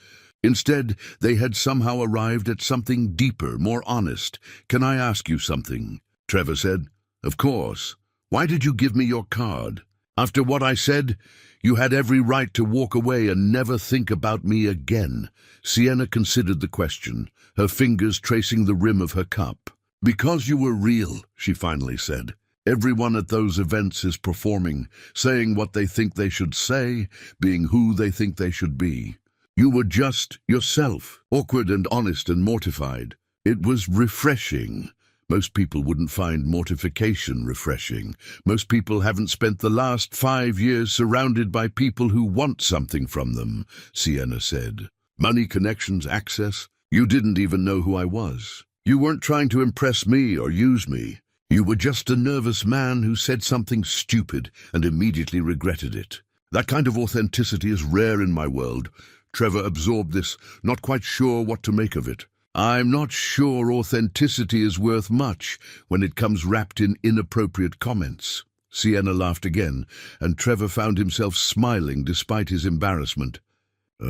Instead, they had somehow arrived at something deeper, more honest. "Can I ask you something?" Trevor said. "Of course. Why did you give me your card? After what I said, you had every right to walk away and never think about me again." Sienna considered the question, her fingers tracing the rim of her cup. "Because you were real," she finally said. "Everyone at those events is performing, saying what they think they should say, being who they think they should be. You were just yourself, awkward and honest and mortified. It was refreshing." Most people wouldn't find mortification refreshing. Most people haven't spent the last 5 years surrounded by people who want something from them, Sienna said. "Money, connections, access. You didn't even know who I was. You weren't trying to impress me or use me. You were just a nervous man who said something stupid and immediately regretted it. That kind of authenticity is rare in my world." Trevor absorbed this, not quite sure what to make of it. "I'm not sure authenticity is worth much when it comes wrapped in inappropriate comments." Sienna laughed again, and Trevor found himself smiling despite his embarrassment.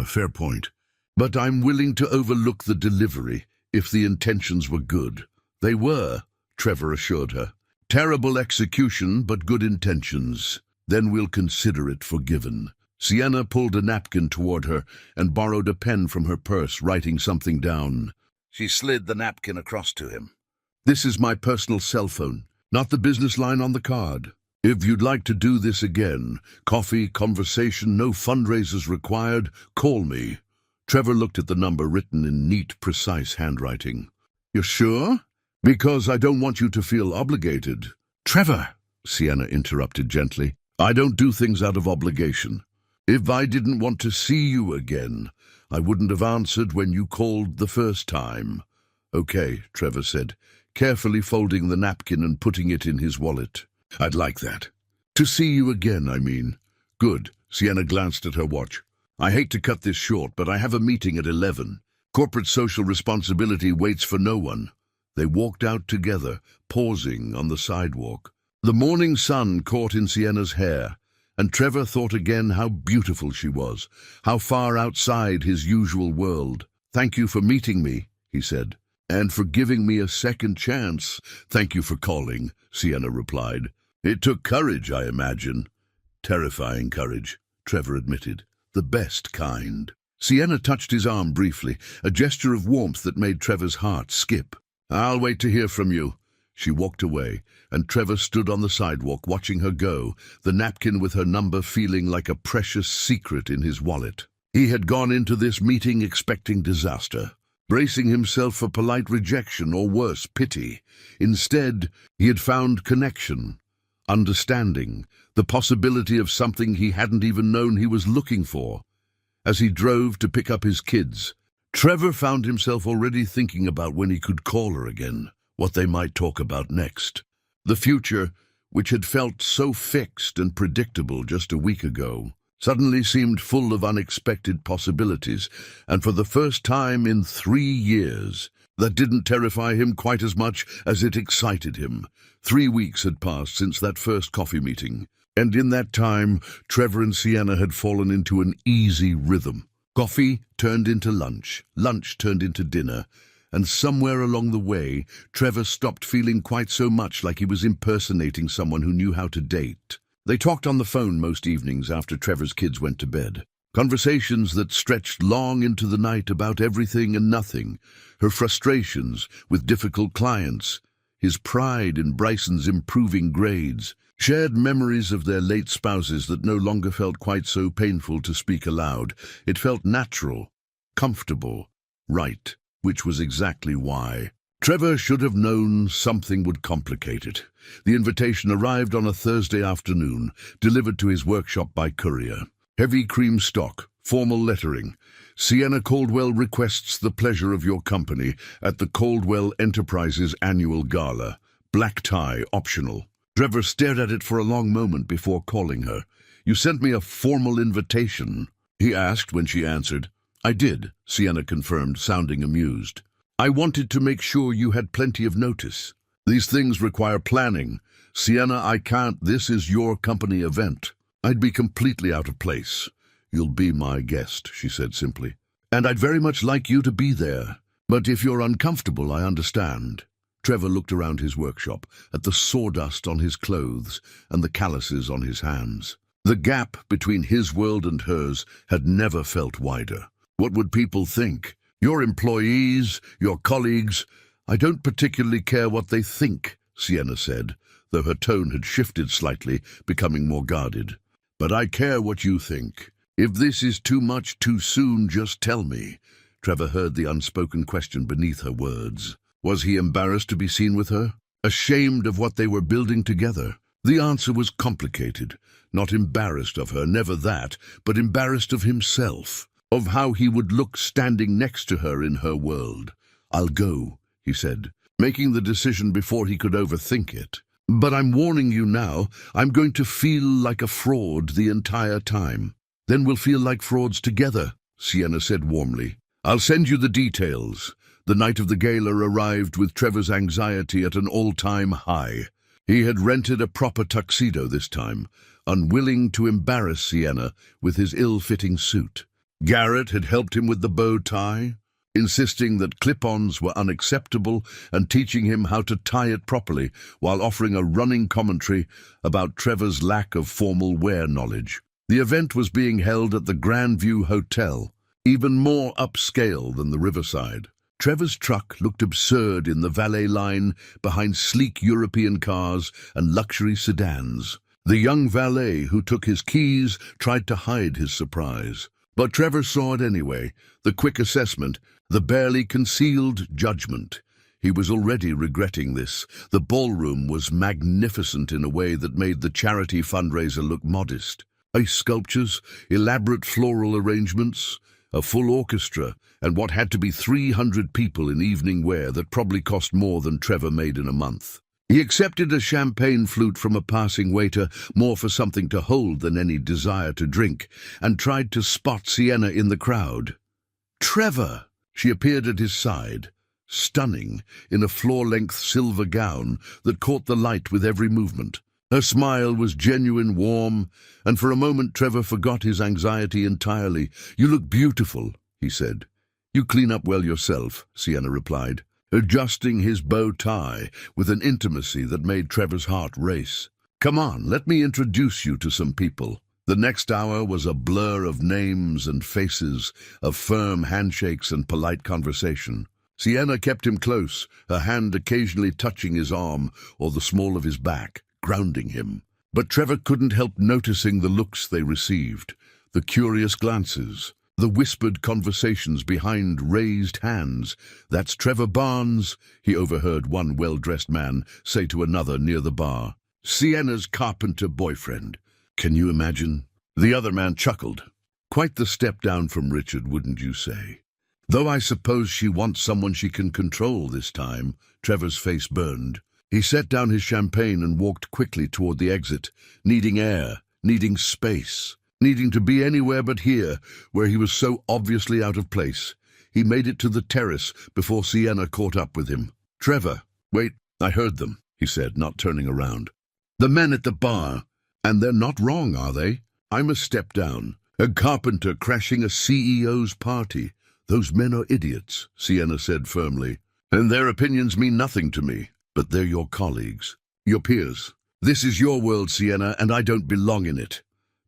Fair point. But I'm willing to overlook the delivery if the intentions were good." "They were," Trevor assured her. "Terrible execution, but good intentions. Then we'll consider it forgiven." Sienna pulled a napkin toward her and borrowed a pen from her purse, writing something down. She slid the napkin across to him. "This is my personal cell phone, not the business line on the card. If you'd like to do this again, coffee, conversation, no fundraisers required, call me." Trevor looked at the number written in neat, precise handwriting. "You're sure? Because I don't want you to feel obligated." "Trevor," Sienna interrupted gently, "I don't do things out of obligation. If I didn't want to see you again, I wouldn't have answered when you called the first time." "Okay," Trevor said, carefully folding the napkin and putting it in his wallet. "I'd like that. To see you again, I mean." "Good." Sienna glanced at her watch. "I hate to cut this short, but I have a meeting at 11. Corporate social responsibility waits for no one." They walked out together, pausing on the sidewalk. The morning sun caught in Sienna's hair, and Trevor thought again how beautiful she was, how far outside his usual world. "Thank you for meeting me," he said, "and for giving me a second chance." "Thank you for calling," Sienna replied. "It took courage, I imagine." "Terrifying courage," Trevor admitted. "The best kind." Sienna touched his arm briefly, a gesture of warmth that made Trevor's heart skip. "I'll wait to hear from you." She walked away, and Trevor stood on the sidewalk watching her go, the napkin with her number feeling like a precious secret in his wallet. He had gone into this meeting expecting disaster, bracing himself for polite rejection or worse, pity. Instead, he had found connection, understanding, the possibility of something he hadn't even known he was looking for. As he drove to pick up his kids, Trevor found himself already thinking about when he could call her again, what they might talk about next. The future, which had felt so fixed and predictable just a week ago, suddenly seemed full of unexpected possibilities, and for the first time in 3 years, that didn't terrify him quite as much as it excited him. 3 weeks had passed since that first coffee meeting, and in that time, Trevor and Sienna had fallen into an easy rhythm. Coffee turned into lunch, lunch turned into dinner, and somewhere along the way, Trevor stopped feeling quite so much like he was impersonating someone who knew how to date. They talked on the phone most evenings after Trevor's kids went to bed. Conversations that stretched long into the night about everything and nothing, her frustrations with difficult clients, his pride in Bryson's improving grades, shared memories of their late spouses that no longer felt quite so painful to speak aloud. It felt natural, comfortable, right, which was exactly why. Trevor should have known something would complicate it. The invitation arrived on a Thursday afternoon, delivered to his workshop by courier. Heavy cream stock, formal lettering. Sienna Caldwell requests the pleasure of your company at the Caldwell Enterprises annual gala. Black tie, optional. Trevor stared at it for a long moment before calling her. "You sent me a formal invitation?" he asked when she answered. "I did," Sienna confirmed, sounding amused. "I wanted to make sure you had plenty of notice. These things require planning. Sienna, I can't. This is your company event. I'd be completely out of place." "You'll be my guest," she said simply. "And I'd very much like you to be there. But if you're uncomfortable, I understand." Trevor looked around his workshop, at the sawdust on his clothes and the calluses on his hands. The gap between his world and hers had never felt wider. What would people think? Your employees, your colleagues? "I don't particularly care what they think," Sienna said, though her tone had shifted slightly, becoming more guarded. "But I care what you think. If this is too much too soon, just tell me." Trevor heard the unspoken question beneath her words. Was he embarrassed to be seen with her? Ashamed of what they were building together? The answer was complicated. Not embarrassed of her, never that, but embarrassed of himself, of how he would look standing next to her in her world. "I'll go," he said, making the decision before he could overthink it. "But I'm warning you now, I'm going to feel like a fraud the entire time." "Then we'll feel like frauds together," Sienna said warmly. "I'll send you the details." The night of the gala arrived with Trevor's anxiety at an all-time high. He had rented a proper tuxedo this time, unwilling to embarrass Sienna with his ill-fitting suit. Garrett had helped him with the bow tie, insisting that clip-ons were unacceptable and teaching him how to tie it properly while offering a running commentary about Trevor's lack of formal wear knowledge. The event was being held at the Grandview Hotel, even more upscale than the Riverside. Trevor's truck looked absurd in the valet line behind sleek European cars and luxury sedans. The young valet who took his keys tried to hide his surprise. But Trevor saw it anyway, the quick assessment, the barely concealed judgment. He was already regretting this. The ballroom was magnificent in a way that made the charity fundraiser look modest. Ice sculptures, elaborate floral arrangements, a full orchestra, and what had to be 300 people in evening wear that probably cost more than Trevor made in a month. He accepted a champagne flute from a passing waiter, more for something to hold than any desire to drink, and tried to spot Sienna in the crowd. "Trevor!" She appeared at his side, stunning, in a floor-length silver gown that caught the light with every movement. Her smile was genuine, warm, and for a moment Trevor forgot his anxiety entirely. "You look beautiful," he said. "You clean up well yourself," Sienna replied, adjusting his bow tie with an intimacy that made Trevor's heart race. "Come on, let me introduce you to some people." The next hour was a blur of names and faces, of firm handshakes and polite conversation. Sienna kept him close, her hand occasionally touching his arm or the small of his back, grounding him. But Trevor couldn't help noticing the looks they received, the curious glances, the whispered conversations behind raised hands. "That's Trevor Barnes," he overheard one well-dressed man say to another near the bar. "Sienna's carpenter boyfriend. Can you imagine?" The other man chuckled. "Quite the step down from Richard, wouldn't you say? Though I suppose she wants someone she can control this time." Trevor's face burned. He set down his champagne and walked quickly toward the exit, needing air, needing space, needing to be anywhere but here, where he was so obviously out of place. He made it to the terrace before Sienna caught up with him. "Trevor, wait, I heard them," he said, not turning around. "The men at the bar. And they're not wrong, are they? I must step down. A carpenter crashing a CEO's party. Those men are idiots," Sienna said firmly. "And their opinions mean nothing to me. But they're your colleagues, your peers. This is your world, Sienna, and I don't belong in it."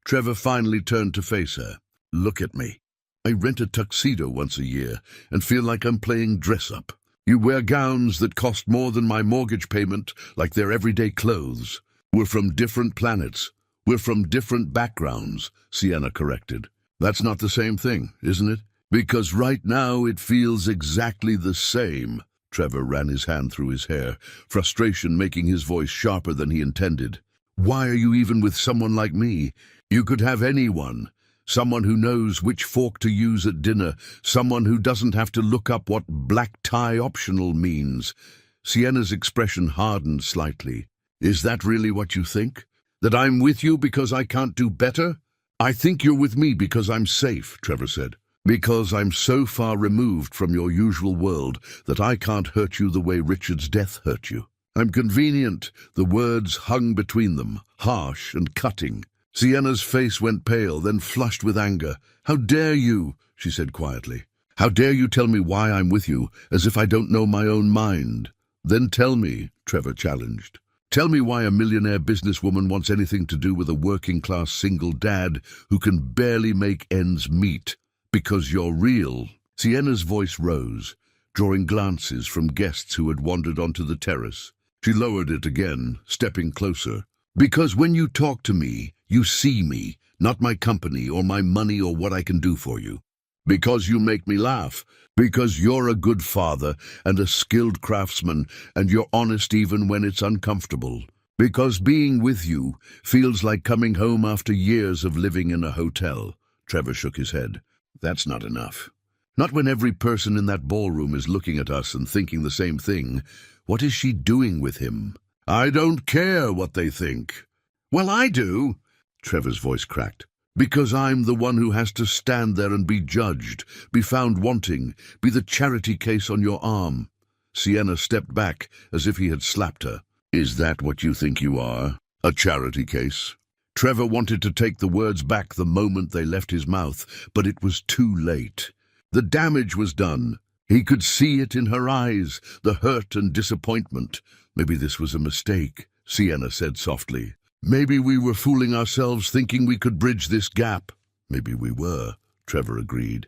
Trevor finally turned to face her. "Look at me. I rent a tuxedo once a year and feel like I'm playing dress-up. You wear gowns that cost more than my mortgage payment, like they're everyday clothes. We're from different planets. We're from different backgrounds," Sienna corrected. "That's not the same thing, isn't it? Because right now it feels exactly the same. Trevor ran his hand through his hair, frustration making his voice sharper than he intended. Why are you even with someone like me? You could have anyone. Someone who knows which fork to use at dinner. Someone who doesn't have to look up what black tie optional means. Sienna's expression hardened slightly. Is that really what you think? That I'm with you because I can't do better? I think you're with me because I'm safe, Trevor said. Because I'm so far removed from your usual world that I can't hurt you the way Richard's death hurt you. I'm convenient. The words hung between them, harsh and cutting. Sienna's face went pale, then flushed with anger. How dare you, she said quietly. How dare you tell me why I'm with you, as if I don't know my own mind? Then tell me, Trevor challenged. Tell me why a millionaire businesswoman wants anything to do with a working-class single dad who can barely make ends meet. Because you're real. Sienna's voice rose, drawing glances from guests who had wandered onto the terrace. She lowered it again, stepping closer. Because when you talk to me, you see me, not my company or my money or what I can do for you. Because you make me laugh. Because you're a good father and a skilled craftsman, and you're honest even when it's uncomfortable. Because being with you feels like coming home after years of living in a hotel. Trevor shook his head. That's not enough. Not when every person in that ballroom is looking at us and thinking the same thing. What is she doing with him? I don't care what they think. Well, I do. Trevor's voice cracked. Because I'm the one who has to stand there and be judged, be found wanting, be the charity case on your arm. Sienna stepped back as if he had slapped her. Is that what you think you are? A charity case? Trevor wanted to take the words back the moment they left his mouth, but it was too late. The damage was done. He could see it in her eyes, the hurt and disappointment. Maybe this was a mistake, Sienna said softly. Maybe we were fooling ourselves thinking we could bridge this gap. Maybe we were, Trevor agreed.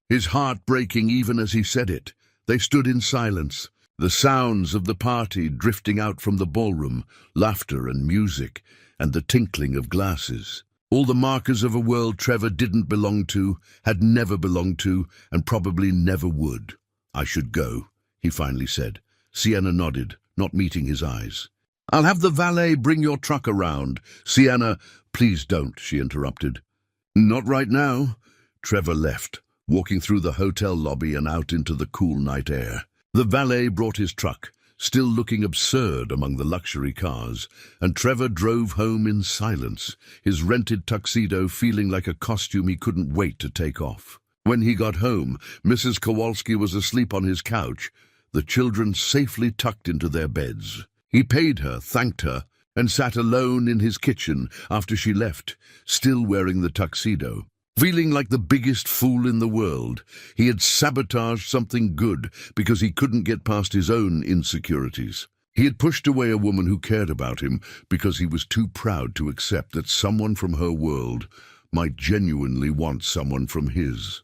His heart breaking even as he said it. They stood in silence, the sounds of the party drifting out from the ballroom, laughter and music, and the tinkling of glasses. All the markers of a world Trevor didn't belong to, had never belonged to, and probably never would. I should go, he finally said. Sienna nodded, not meeting his eyes. I'll have the valet bring your truck around. Sienna, please don't, she interrupted. Not right now. Trevor left, walking through the hotel lobby and out into the cool night air. The valet brought his truck, still looking absurd among the luxury cars, and Trevor drove home in silence, his rented tuxedo feeling like a costume he couldn't wait to take off. When he got home, Mrs. Kowalski was asleep on his couch, the children safely tucked into their beds. He paid her, thanked her, and sat alone in his kitchen after she left, still wearing the tuxedo. Feeling like the biggest fool in the world, he had sabotaged something good because he couldn't get past his own insecurities. He had pushed away a woman who cared about him because he was too proud to accept that someone from her world might genuinely want someone from his.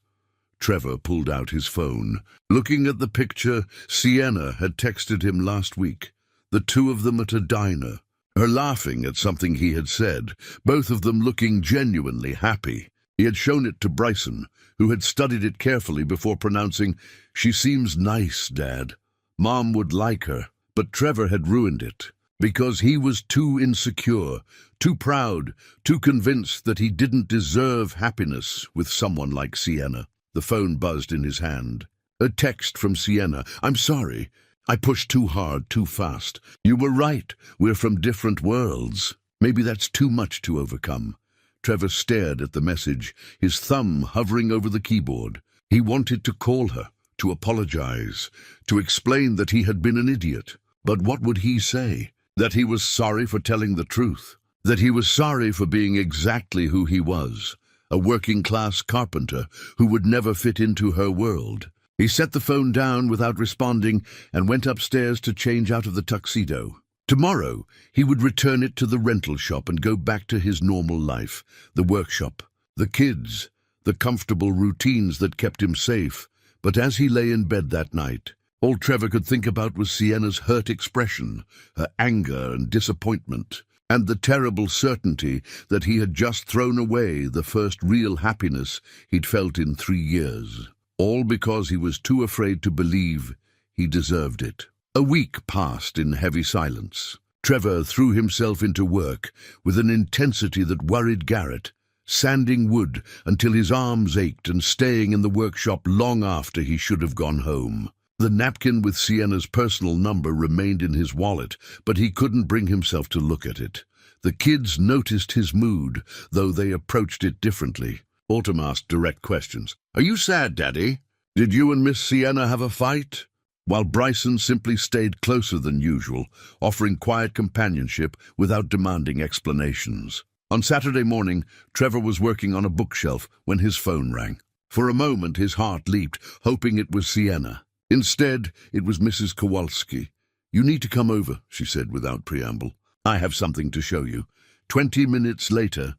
Trevor pulled out his phone. Looking at the picture, Sienna had texted him last week, the two of them at a diner, her laughing at something he had said, both of them looking genuinely happy. He had shown it to Bryson, who had studied it carefully before pronouncing, "She seems nice, Dad. Mom would like her." But Trevor had ruined it, because he was too insecure, too proud, too convinced that he didn't deserve happiness with someone like Sienna. The phone buzzed in his hand. A text from Sienna. "I'm sorry. I pushed too hard, too fast. You were right. We're from different worlds. Maybe that's too much to overcome." Trevor stared at the message, his thumb hovering over the keyboard. He wanted to call her, to apologize, to explain that he had been an idiot. But what would he say? That he was sorry for telling the truth. That he was sorry for being exactly who he was, a working-class carpenter who would never fit into her world. He set the phone down without responding and went upstairs to change out of the tuxedo. Tomorrow, he would return it to the rental shop and go back to his normal life, the workshop, the kids, the comfortable routines that kept him safe. But as he lay in bed that night, all Trevor could think about was Sienna's hurt expression, her anger and disappointment, and the terrible certainty that he had just thrown away the first real happiness he'd felt in 3 years. all because he was too afraid to believe he deserved it. A week passed in heavy silence. Trevor threw himself into work with an intensity that worried Garrett, sanding wood until his arms ached and staying in the workshop long after he should have gone home. The napkin with Sienna's personal number remained in his wallet, but he couldn't bring himself to look at it. The kids noticed his mood, though they approached it differently. Autumn asked direct questions. "Are you sad, Daddy? Did you and Miss Sienna have a fight?" While Bryson simply stayed closer than usual, offering quiet companionship without demanding explanations. On Saturday morning, Trevor was working on a bookshelf when his phone rang. For a moment, his heart leaped, hoping it was Sienna. Instead, it was Mrs. Kowalski. "You need to come over," she said without preamble. "I have something to show you." 20 minutes later,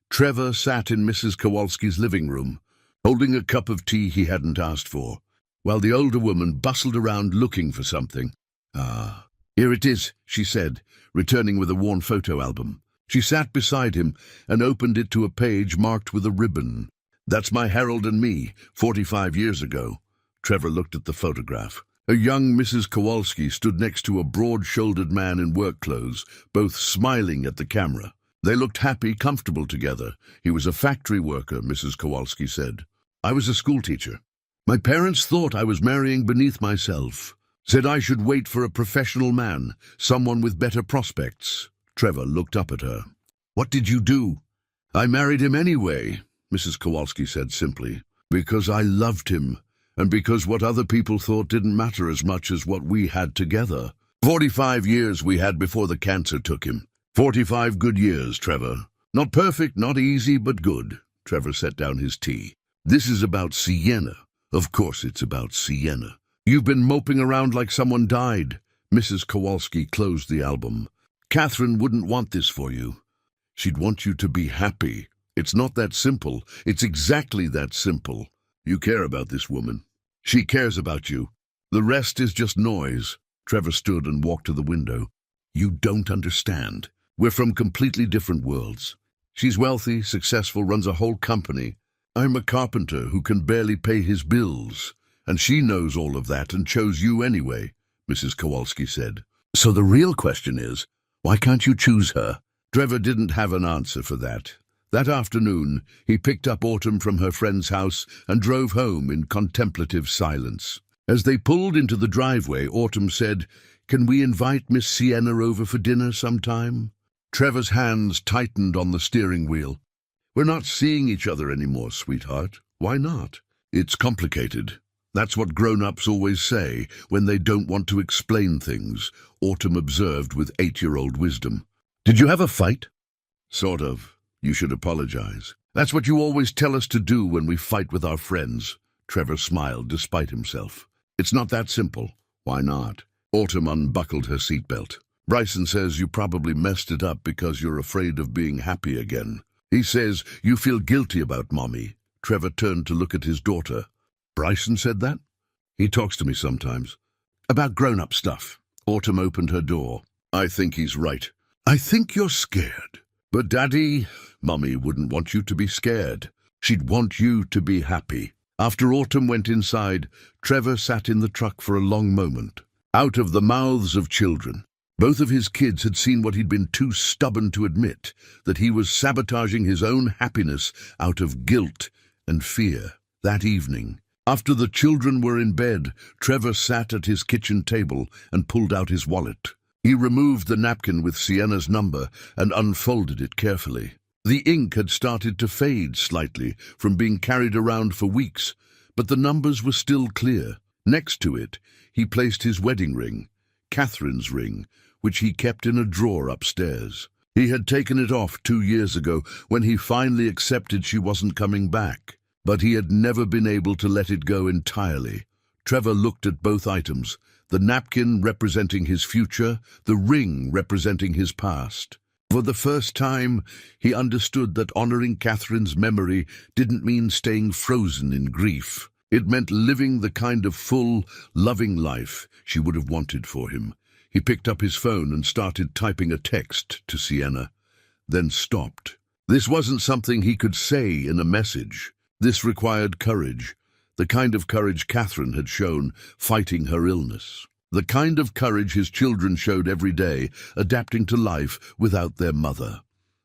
Trevor sat in Mrs. Kowalski's living room, holding a cup of tea he hadn't asked for, while the older woman bustled around looking for something. "Ah, here it is," she said, returning with a worn photo album. She sat beside him and opened it to a page marked with a ribbon. "That's my Harold and me, 45 years ago." Trevor looked at the photograph. A young Mrs. Kowalski stood next to a broad-shouldered man in work clothes, both smiling at the camera. They looked happy, comfortable together. "He was a factory worker," Mrs. Kowalski said. "I was a schoolteacher. My parents thought I was marrying beneath myself. Said I should wait for a professional man, someone with better prospects." Trevor looked up at her. "What did you do?" "I married him anyway," Mrs. Kowalski said simply, "because I loved him, and because what other people thought didn't matter as much as what we had together. 45 years we had before the cancer took him. 45 good years, Trevor. Not perfect, not easy, but good." Trevor set down his tea. "This is about Sienna. Of course it's about Sienna. You've been moping around like someone died." Mrs. Kowalski closed the album. "Catherine wouldn't want this for you. She'd want you to be happy. It's not that simple. It's exactly that simple. You care about this woman. She cares about you. The rest is just noise." Trevor stood and walked to the window. "You don't understand. We're from completely different worlds. She's wealthy, successful, runs a whole company. I'm a carpenter who can barely pay his bills. And she knows all of that and chose you anyway," Mrs. Kowalski said. "So the real question is, why can't you choose her?" Trevor didn't have an answer for that. That afternoon, he picked up Autumn from her friend's house and drove home in contemplative silence. As they pulled into the driveway, Autumn said, "Can we invite Miss Sienna over for dinner sometime?" Trevor's hands tightened on the steering wheel. "We're not seeing each other anymore, sweetheart. Why not?" "It's complicated. That's what grown-ups always say when they don't want to explain things," Autumn observed with 8-year-old wisdom. "Did you have a fight?" "Sort of. You should apologize." "That's what you always tell us to do when we fight with our friends." Trevor smiled despite himself. "It's not that simple." "Why not?" Autumn unbuckled her seatbelt. "Bryson says you probably messed it up because you're afraid of being happy again. He says you feel guilty about Mommy." Trevor turned to look at his daughter. "Bryson said that?" "He talks to me sometimes. About grown-up stuff." Autumn opened her door. "I think he's right. I think you're scared. But Daddy, Mommy wouldn't want you to be scared. She'd want you to be happy." After Autumn went inside, Trevor sat in the truck for a long moment. Out of the mouths of children. Both of his kids had seen what he'd been too stubborn to admit, that he was sabotaging his own happiness out of guilt and fear. That evening, after the children were in bed, Trevor sat at his kitchen table and pulled out his wallet. He removed the napkin with Sienna's number and unfolded it carefully. The ink had started to fade slightly from being carried around for weeks, but the numbers were still clear. Next to it, he placed his wedding ring, Catherine's ring, which he kept in a drawer upstairs. He had taken it off 2 years ago when he finally accepted she wasn't coming back, but he had never been able to let it go entirely. Trevor looked at both items, the napkin representing his future, the ring representing his past. For the first time, he understood that honoring Catherine's memory didn't mean staying frozen in grief. It meant living the kind of full, loving life she would have wanted for him. He picked up his phone and started typing a text to Sienna, then stopped. This wasn't something he could say in a message. This required courage. The kind of courage Catherine had shown fighting her illness. The kind of courage his children showed every day, adapting to life without their mother.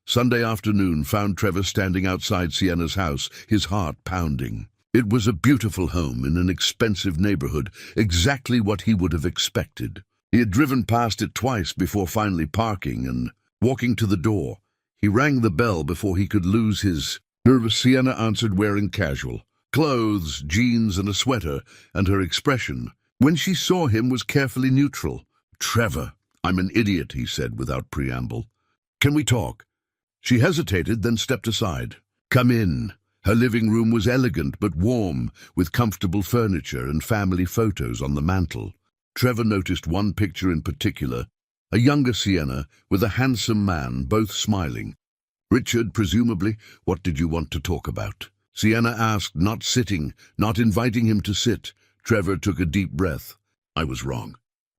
Sunday afternoon found Trevor standing outside Sienna's house, his heart pounding. It was a beautiful home in an expensive neighborhood, exactly what he would have expected. He had driven past it twice before finally parking and walking to the door. He rang the bell before he could lose his nervous. Sienna answered wearing casual clothes, jeans and a sweater, and her expression, when she saw him, was carefully neutral. "Trevor, I'm an idiot," he said without preamble. "Can we talk?" She hesitated, then stepped aside. "Come in." Her living room was elegant but warm, with comfortable furniture and family photos on the mantel. Trevor noticed one picture in particular, a younger Sienna with a handsome man, both smiling. "Richard, presumably, what did you want to talk about?" Sienna asked, not sitting, not inviting him to sit. Trevor took a deep breath. "I was wrong.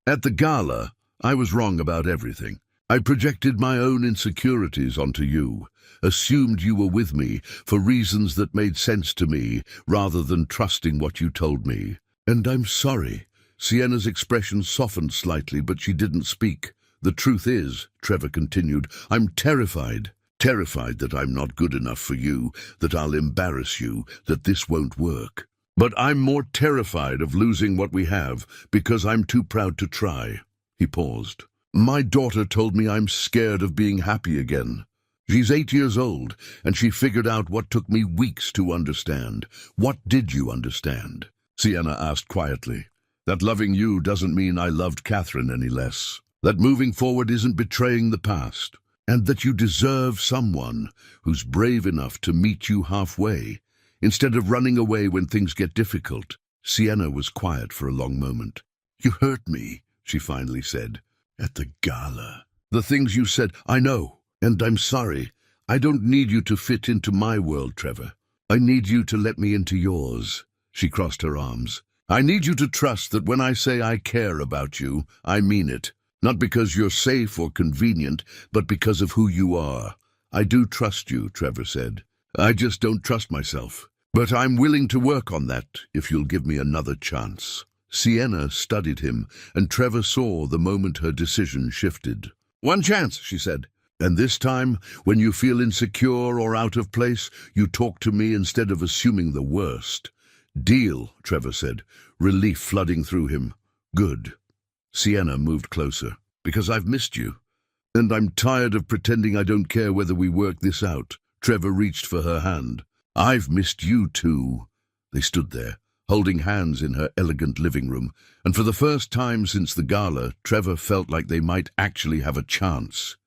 At the gala, I was wrong about everything. I projected my own insecurities onto you, assumed you were with me for reasons that made sense to me, rather than trusting what you told me. And I'm sorry." Sienna's expression softened slightly, but she didn't speak. "The truth is," Trevor continued, "I'm terrified. Terrified that I'm not good enough for you, that I'll embarrass you, that this won't work. But I'm more terrified of losing what we have, because I'm too proud to try." He paused. "My daughter told me I'm scared of being happy again. She's 8 years old, and she figured out what took me weeks to understand." "What did you understand?" Sienna asked quietly. "That loving you doesn't mean I loved Catherine any less. That moving forward isn't betraying the past. And that you deserve someone who's brave enough to meet you halfway, instead of running away when things get difficult." Sienna was quiet for a long moment. "You hurt me," she finally said. "At the gala. The things you said, I know, and I'm sorry. I don't need you to fit into my world, Trevor. I need you to let me into yours." She crossed her arms. "I need you to trust that when I say I care about you, I mean it. Not because you're safe or convenient, but because of who you are." "I do trust you," Trevor said. "I just don't trust myself. But I'm willing to work on that if you'll give me another chance." Sienna studied him, and Trevor saw the moment her decision shifted. "One chance," she said. "And this time, when you feel insecure or out of place, you talk to me instead of assuming the worst." "Deal," Trevor said, relief flooding through him. "Good." Sienna moved closer. "Because I've missed you. And I'm tired of pretending I don't care whether we work this out." Trevor reached for her hand. "I've missed you too." They stood there, holding hands in her elegant living room, and for the first time since the gala, Trevor felt like they might actually have a chance.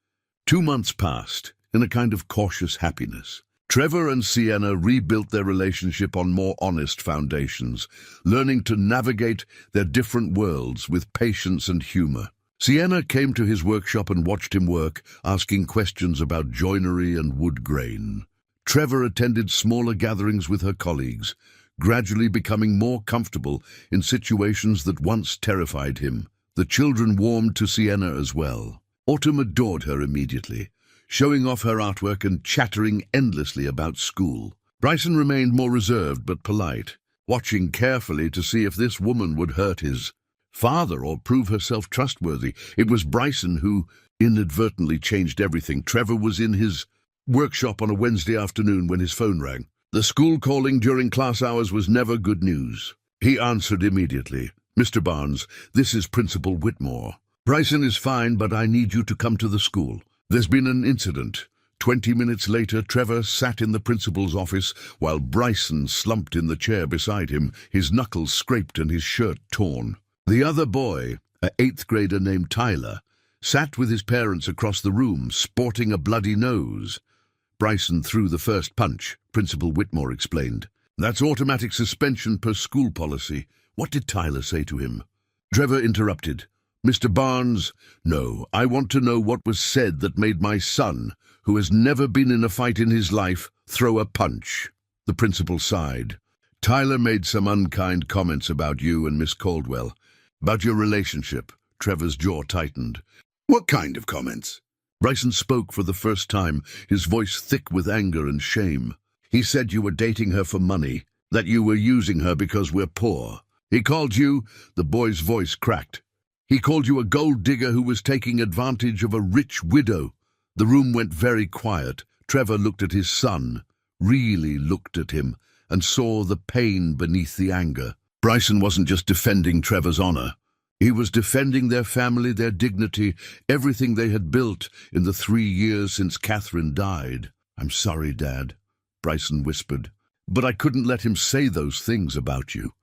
2 months passed, in a kind of cautious happiness. Trevor and Sienna rebuilt their relationship on more honest foundations, learning to navigate their different worlds with patience and humor. Sienna came to his workshop and watched him work, asking questions about joinery and wood grain. Trevor attended smaller gatherings with her colleagues, gradually becoming more comfortable in situations that once terrified him. The children warmed to Sienna as well. Autumn adored her immediately, showing off her artwork and chattering endlessly about school. Bryson remained more reserved but polite, watching carefully to see if this woman would hurt his father or prove herself trustworthy. It was Bryson who inadvertently changed everything. Trevor was in his workshop on a Wednesday afternoon when his phone rang. The school calling during class hours was never good news. He answered immediately. "Mr. Barnes, this is Principal Whitmore. Bryson is fine, but I need you to come to the school. There's been an incident." 20 minutes later, Trevor sat in the principal's office while Bryson slumped in the chair beside him, his knuckles scraped and his shirt torn. The other boy, an 8th grader named Tyler, sat with his parents across the room, sporting a bloody nose. Bryson threw the first punch, Principal Whitmore explained. "That's automatic suspension per school policy." "What did Tyler say to him?" Trevor interrupted. "Mr. Barnes, no, I want to know what was said that made my son, who has never been in a fight in his life, throw a punch." The principal sighed. "Tyler made some unkind comments about you and Miss Caldwell, about your relationship." Trevor's jaw tightened. "What kind of comments?" Bryson spoke for the first time, his voice thick with anger and shame. "He said you were dating her for money. That you were using her because we're poor. He called you, the boy's voice cracked. He called you a gold digger who was taking advantage of a rich widow. The room went very quiet. Trevor looked at his son, really looked at him, and saw the pain beneath the anger. Bryson wasn't just defending Trevor's honor. He was defending their family, their dignity, everything they had built in the 3 years since Catherine died. "I'm sorry, Dad," Bryson whispered, "but I couldn't let him say those things about you."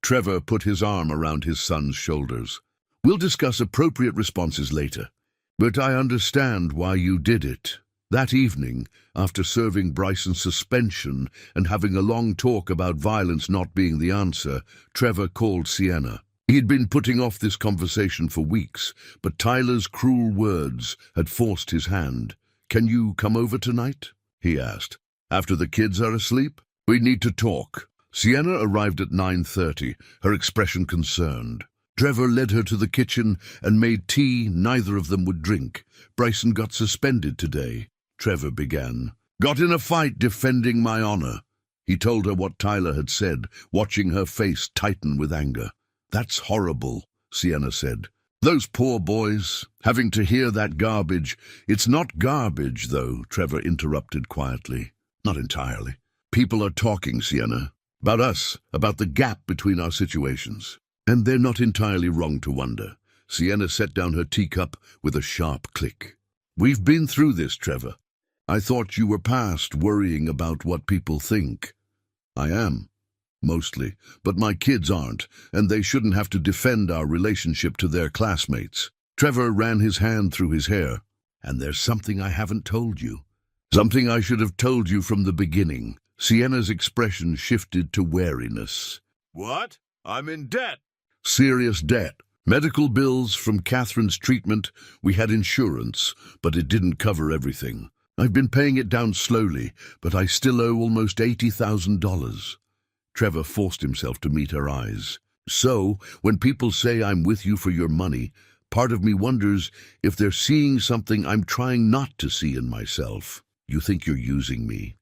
Trevor put his arm around his son's shoulders. "We'll discuss appropriate responses later, but I understand why you did it." That evening, after serving Bryson's suspension and having a long talk about violence not being the answer, Trevor called Sienna. He'd been putting off this conversation for weeks, but Tyler's cruel words had forced his hand. "Can you come over tonight?" he asked. "After the kids are asleep? We need to talk." Sienna arrived at 9:30, her expression concerned. Trevor led her to the kitchen and made tea neither of them would drink. "Bryson got suspended today," Trevor began. "Got in a fight defending my honor." He told her what Tyler had said, watching her face tighten with anger. "That's horrible," Sienna said. "Those poor boys, having to hear that garbage." "It's not garbage, though," Trevor interrupted quietly. "Not entirely. People are talking, Sienna, about us, about the gap between our situations. And they're not entirely wrong to wonder." Sienna set down her teacup with a sharp click. "We've been through this, Trevor. I thought you were past worrying about what people think." "I am. Mostly, but my kids aren't, and they shouldn't have to defend our relationship to their classmates." Trevor ran his hand through his hair. "And there's something I haven't told you. Something I should have told you from the beginning." Sienna's expression shifted to wariness. "What? I'm in debt." "Serious debt. Medical bills from Catherine's treatment. We had insurance, but it didn't cover everything. I've been paying it down slowly, but I still owe almost $80,000. Trevor forced himself to meet her eyes. "So, when people say I'm with you for your money, part of me wonders if they're seeing something I'm trying not to see in myself. You think you're using me?"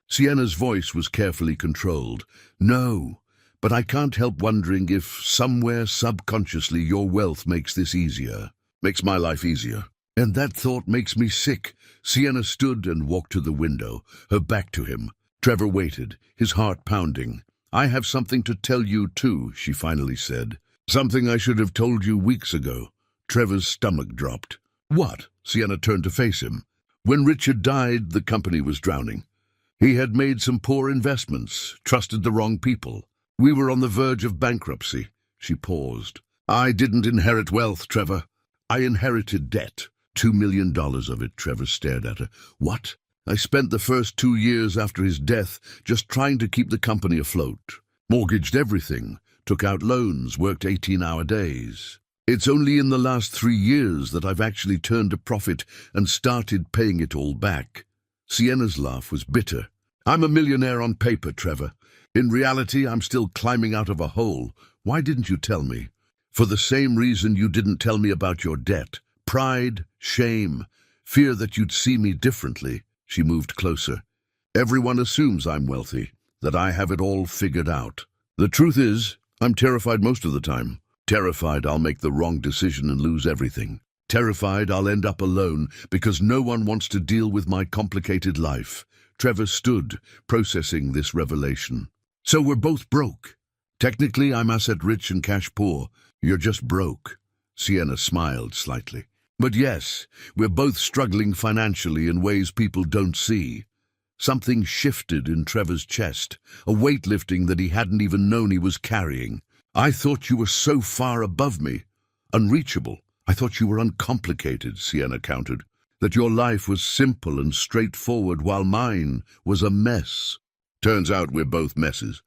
Sienna's voice was carefully controlled. "No, but I can't help wondering if, somewhere subconsciously, your wealth makes this easier. Makes my life easier. And that thought makes me sick." Sienna stood and walked to the window, her back to him. Trevor waited, his heart pounding. "I have something to tell you, too," she finally said. "Something I should have told you weeks ago." Trevor's stomach dropped. "What?" Sienna turned to face him. "When Richard died, the company was drowning. He had made some poor investments, trusted the wrong people. We were on the verge of bankruptcy." She paused. "I didn't inherit wealth, Trevor. I inherited debt. $2 million of it." Trevor stared at her. "What?" "I spent the first 2 years after his death just trying to keep the company afloat. Mortgaged everything, took out loans, worked 18-hour days. It's only in the last 3 years that I've actually turned a profit and started paying it all back." Sienna's laugh was bitter. "I'm a millionaire on paper, Trevor. In reality, I'm still climbing out of a hole. Why didn't you tell me?" "For the same reason you didn't tell me about your debt. Pride, shame, fear that you'd see me differently." She moved closer. "Everyone assumes I'm wealthy, that I have it all figured out. The truth is, I'm terrified most of the time. Terrified I'll make the wrong decision and lose everything. Terrified I'll end up alone because no one wants to deal with my complicated life." Trevor stood, processing this revelation. "So we're both broke. Technically, I'm asset-rich and cash-poor. You're just broke." Sienna smiled slightly. "But yes, we're both struggling financially in ways people don't see." Something shifted in Trevor's chest, a weightlifting that he hadn't even known he was carrying. "I thought you were so far above me. Unreachable. I thought you were uncomplicated," Sienna countered. "That your life was simple and straightforward while mine was a mess." "Turns out we're both messes.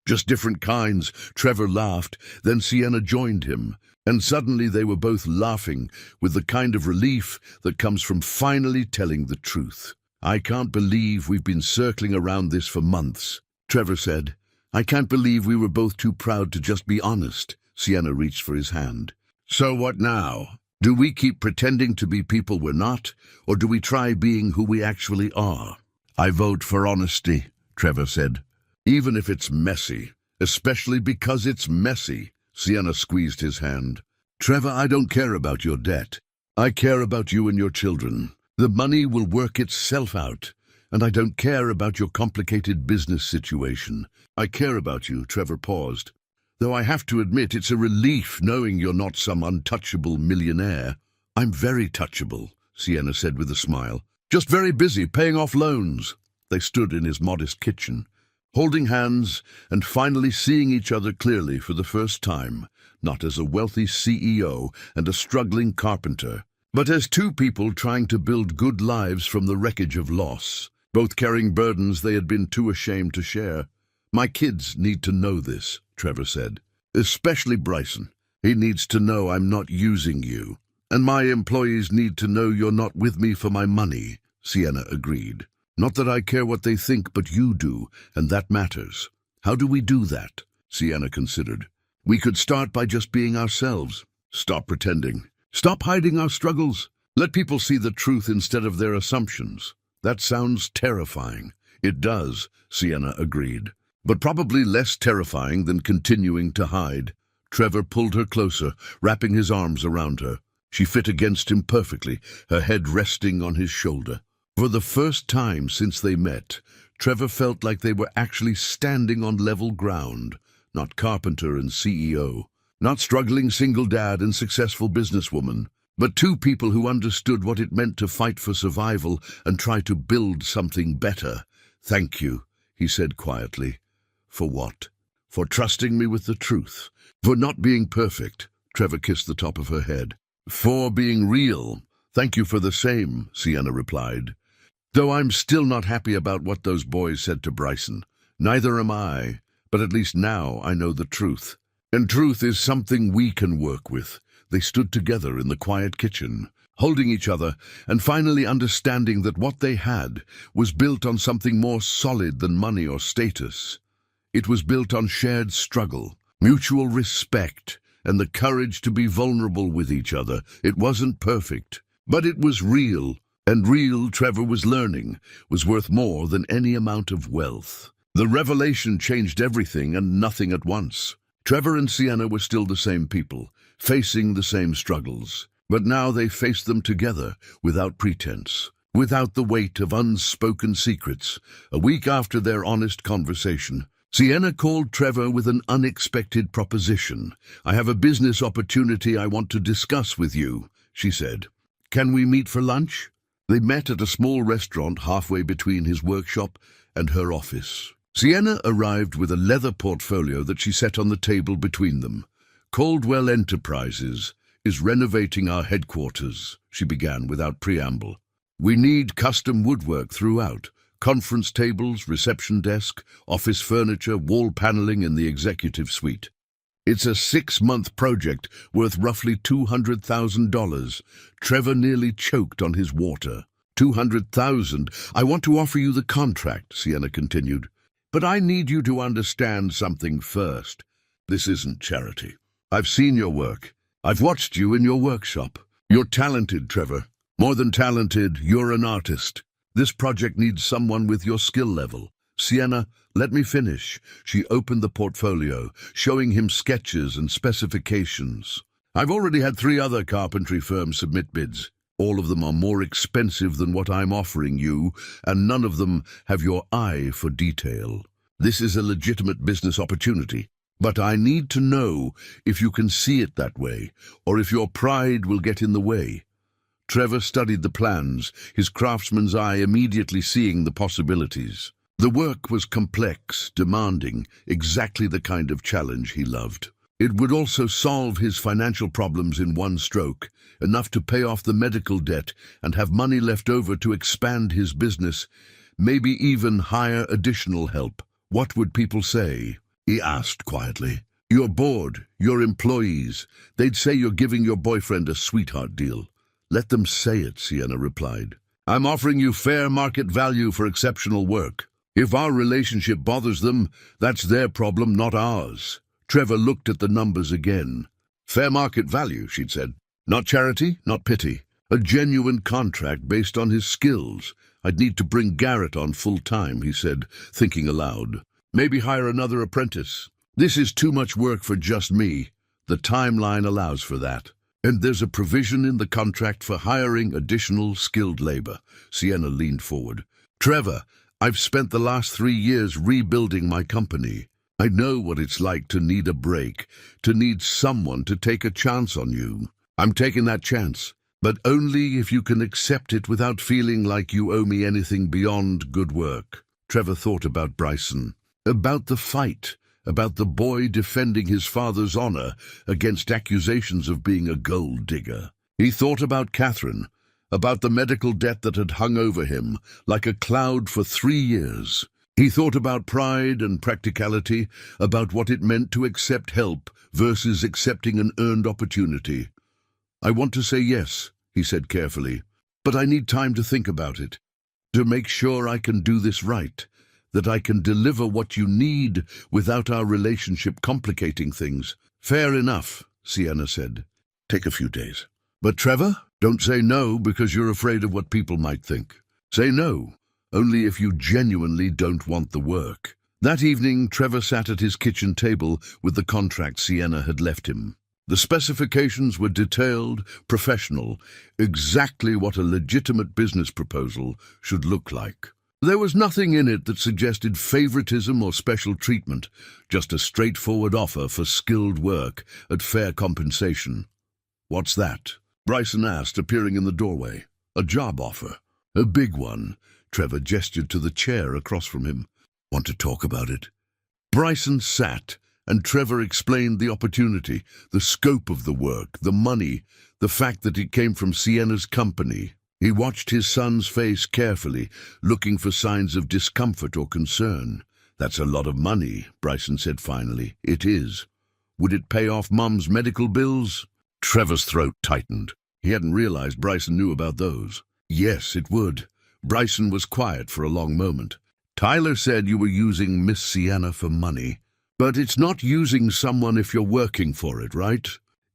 Just different kinds." Trevor laughed, then Sienna joined him. And suddenly they were both laughing with the kind of relief that comes from finally telling the truth. "I can't believe we've been circling around this for months," Trevor said. "I can't believe we were both too proud to just be honest." Sienna reached for his hand. "So what now? Do we keep pretending to be people we're not, or do we try being who we actually are?" "I vote for honesty," Trevor said. Even if it's messy, especially because it's messy. Sienna squeezed his hand. Trevor, I don't care about your debt. I care about you and your children. The money will work itself out. And I don't care about your complicated business situation. I care about you, Trevor paused. Though I have to admit it's a relief knowing you're not some untouchable millionaire. I'm very touchable, Sienna said with a smile. Just very busy paying off loans. They stood in his modest kitchen, holding hands and finally seeing each other clearly for the first time, not as a wealthy CEO and a struggling carpenter, but as two people trying to build good lives from the wreckage of loss, both carrying burdens they had been too ashamed to share. My kids need to know this, Trevor said. Especially Bryson. He needs to know I'm not using you. And my employees need to know you're not with me for my money, Sienna agreed. Not that I care what they think, but you do, and that matters. How do we do that? Sienna considered. We could start by just being ourselves. Stop pretending. Stop hiding our struggles. Let people see the truth instead of their assumptions. That sounds terrifying. It does, Sienna agreed. But probably less terrifying than continuing to hide. Trevor pulled her closer, wrapping his arms around her. She fit against him perfectly, her head resting on his shoulder. For the first time since they met, Trevor felt like they were actually standing on level ground, not carpenter and CEO, not struggling single dad and successful businesswoman, but two people who understood what it meant to fight for survival and try to build something better. Thank you, he said quietly. For what? For trusting me with the truth. For not being perfect. Trevor kissed the top of her head. For being real. Thank you for the same, Sienna replied. Though I'm still not happy about what those boys said to Bryson. Neither am I, but at least now I know the truth. And truth is something we can work with. They stood together in the quiet kitchen, holding each other and finally understanding that what they had was built on something more solid than money or status. It was built on shared struggle, mutual respect, and the courage to be vulnerable with each other. It wasn't perfect, but it was real. And real, Trevor was learning, was worth more than any amount of wealth. The revelation changed everything and nothing at once. Trevor and Sienna were still the same people, facing the same struggles. But now they faced them together, without pretense, without the weight of unspoken secrets. A week after their honest conversation, Sienna called Trevor with an unexpected proposition. I have a business opportunity I want to discuss with you, she said. Can we meet for lunch? They met at a small restaurant halfway between his workshop and her office. Sienna arrived with a leather portfolio that she set on the table between them. Caldwell Enterprises is renovating our headquarters, she began without preamble. We need custom woodwork throughout. Conference tables, reception desk, office furniture, wall paneling in the executive suite. It's a 6-month project worth roughly $200,000. Trevor nearly choked on his water. $200,000. I want to offer you the contract, Sienna continued. But I need you to understand something first. This isn't charity. I've seen your work. I've watched you in your workshop. You're talented, Trevor. More than talented, you're an artist. This project needs someone with your skill level. Sienna, let me finish. She opened the portfolio, showing him sketches and specifications. I've already had 3 other carpentry firms submit bids. All of them are more expensive than what I'm offering you, and none of them have your eye for detail. This is a legitimate business opportunity, but I need to know if you can see it that way, or if your pride will get in the way. Trevor studied the plans, his craftsman's eye immediately seeing the possibilities. The work was complex, demanding, exactly the kind of challenge he loved. It would also solve his financial problems in one stroke, enough to pay off the medical debt and have money left over to expand his business, maybe even hire additional help. What would people say? He asked quietly. You're bored, your employees. They'd say you're giving your boyfriend a sweetheart deal. Let them say it, Sienna replied. I'm offering you fair market value for exceptional work. If our relationship bothers them, that's their problem, not ours. Trevor looked at the numbers again. Fair market value, she'd said. Not charity, not pity. A genuine contract based on his skills. I'd need to bring Garrett on full time, he said, thinking aloud. Maybe hire another apprentice. This is too much work for just me. The timeline allows for that. And there's a provision in the contract for hiring additional skilled labor. Sienna leaned forward. Trevor, I've spent the last 3 years rebuilding my company. I know what it's like to need a break, to need someone to take a chance on you. I'm taking that chance, but only if you can accept it without feeling like you owe me anything beyond good work. Trevor thought about Bryson, about the fight, about the boy defending his father's honor against accusations of being a gold digger. He thought about Catherine, about the medical debt that had hung over him like a cloud for 3 years. He thought about pride and practicality, about what it meant to accept help versus accepting an earned opportunity. I want to say yes, he said carefully, but I need time to think about it, to make sure I can do this right, that I can deliver what you need without our relationship complicating things. Fair enough, Sienna said. Take a few days. But Trevor, don't say no because you're afraid of what people might think. Say no, only if you genuinely don't want the work. That evening, Trevor sat at his kitchen table with the contract Sienna had left him. The specifications were detailed, professional, exactly what a legitimate business proposal should look like. There was nothing in it that suggested favoritism or special treatment, just a straightforward offer for skilled work at fair compensation. What's that? Bryson asked, appearing in the doorway. A job offer. A big one. Trevor gestured to the chair across from him. Want to talk about it? Bryson sat, and Trevor explained the opportunity, the scope of the work, the money, the fact that it came from Sienna's company. He watched his son's face carefully, looking for signs of discomfort or concern. That's a lot of money, Bryson said finally. It is. Would it pay off Mum's medical bills? Trevor's throat tightened. He hadn't realized Bryson knew about those. Yes, it would. Bryson was quiet for a long moment. Tyler said you were using Miss Sienna for money. But it's not using someone if you're working for it, right?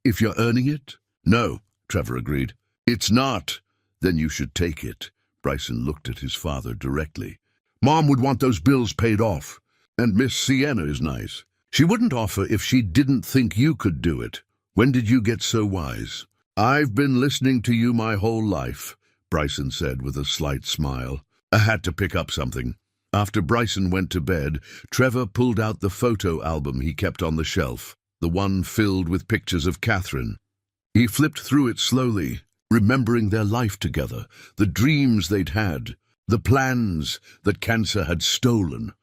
If you're earning it? No, Trevor agreed. It's not. Then you should take it. Bryson looked at his father directly. Mom would want those bills paid off. And Miss Sienna is nice. She wouldn't offer if she didn't think you could do it. When did you get so wise? I've been listening to you my whole life, Bryson said with a slight smile. I had to pick up something. After Bryson went to bed, Trevor pulled out the photo album he kept on the shelf, the one filled with pictures of Catherine. He flipped through it slowly, remembering their life together, the dreams they'd had, the plans that cancer had stolen.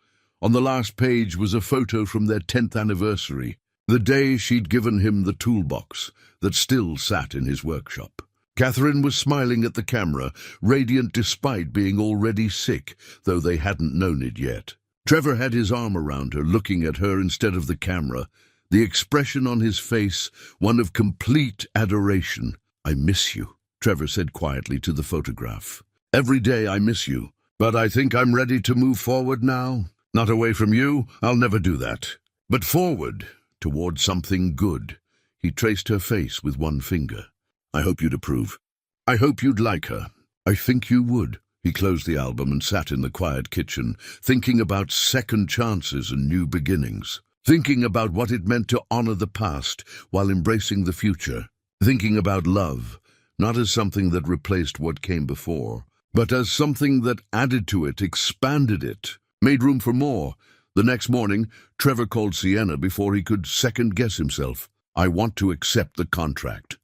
On the last page was a photo from their 10th anniversary, the day she'd given him the toolbox that still sat in his workshop. Catherine was smiling at the camera, radiant despite being already sick, though they hadn't known it yet. Trevor had his arm around her, looking at her instead of the camera, the expression on his face one of complete adoration. I miss you, Trevor said quietly to the photograph. Every day I miss you, but I think I'm ready to move forward now. Not away from you, I'll never do that. But forward, toward something good. He traced her face with one finger. I hope you'd approve. I hope you'd like her. I think you would. He closed the album and sat in the quiet kitchen, thinking about second chances and new beginnings. Thinking about what it meant to honor the past while embracing the future. Thinking about love, not as something that replaced what came before, but as something that added to it, expanded it, made room for more. The next morning, Trevor called Sienna before he could second-guess himself. I want to accept the contract,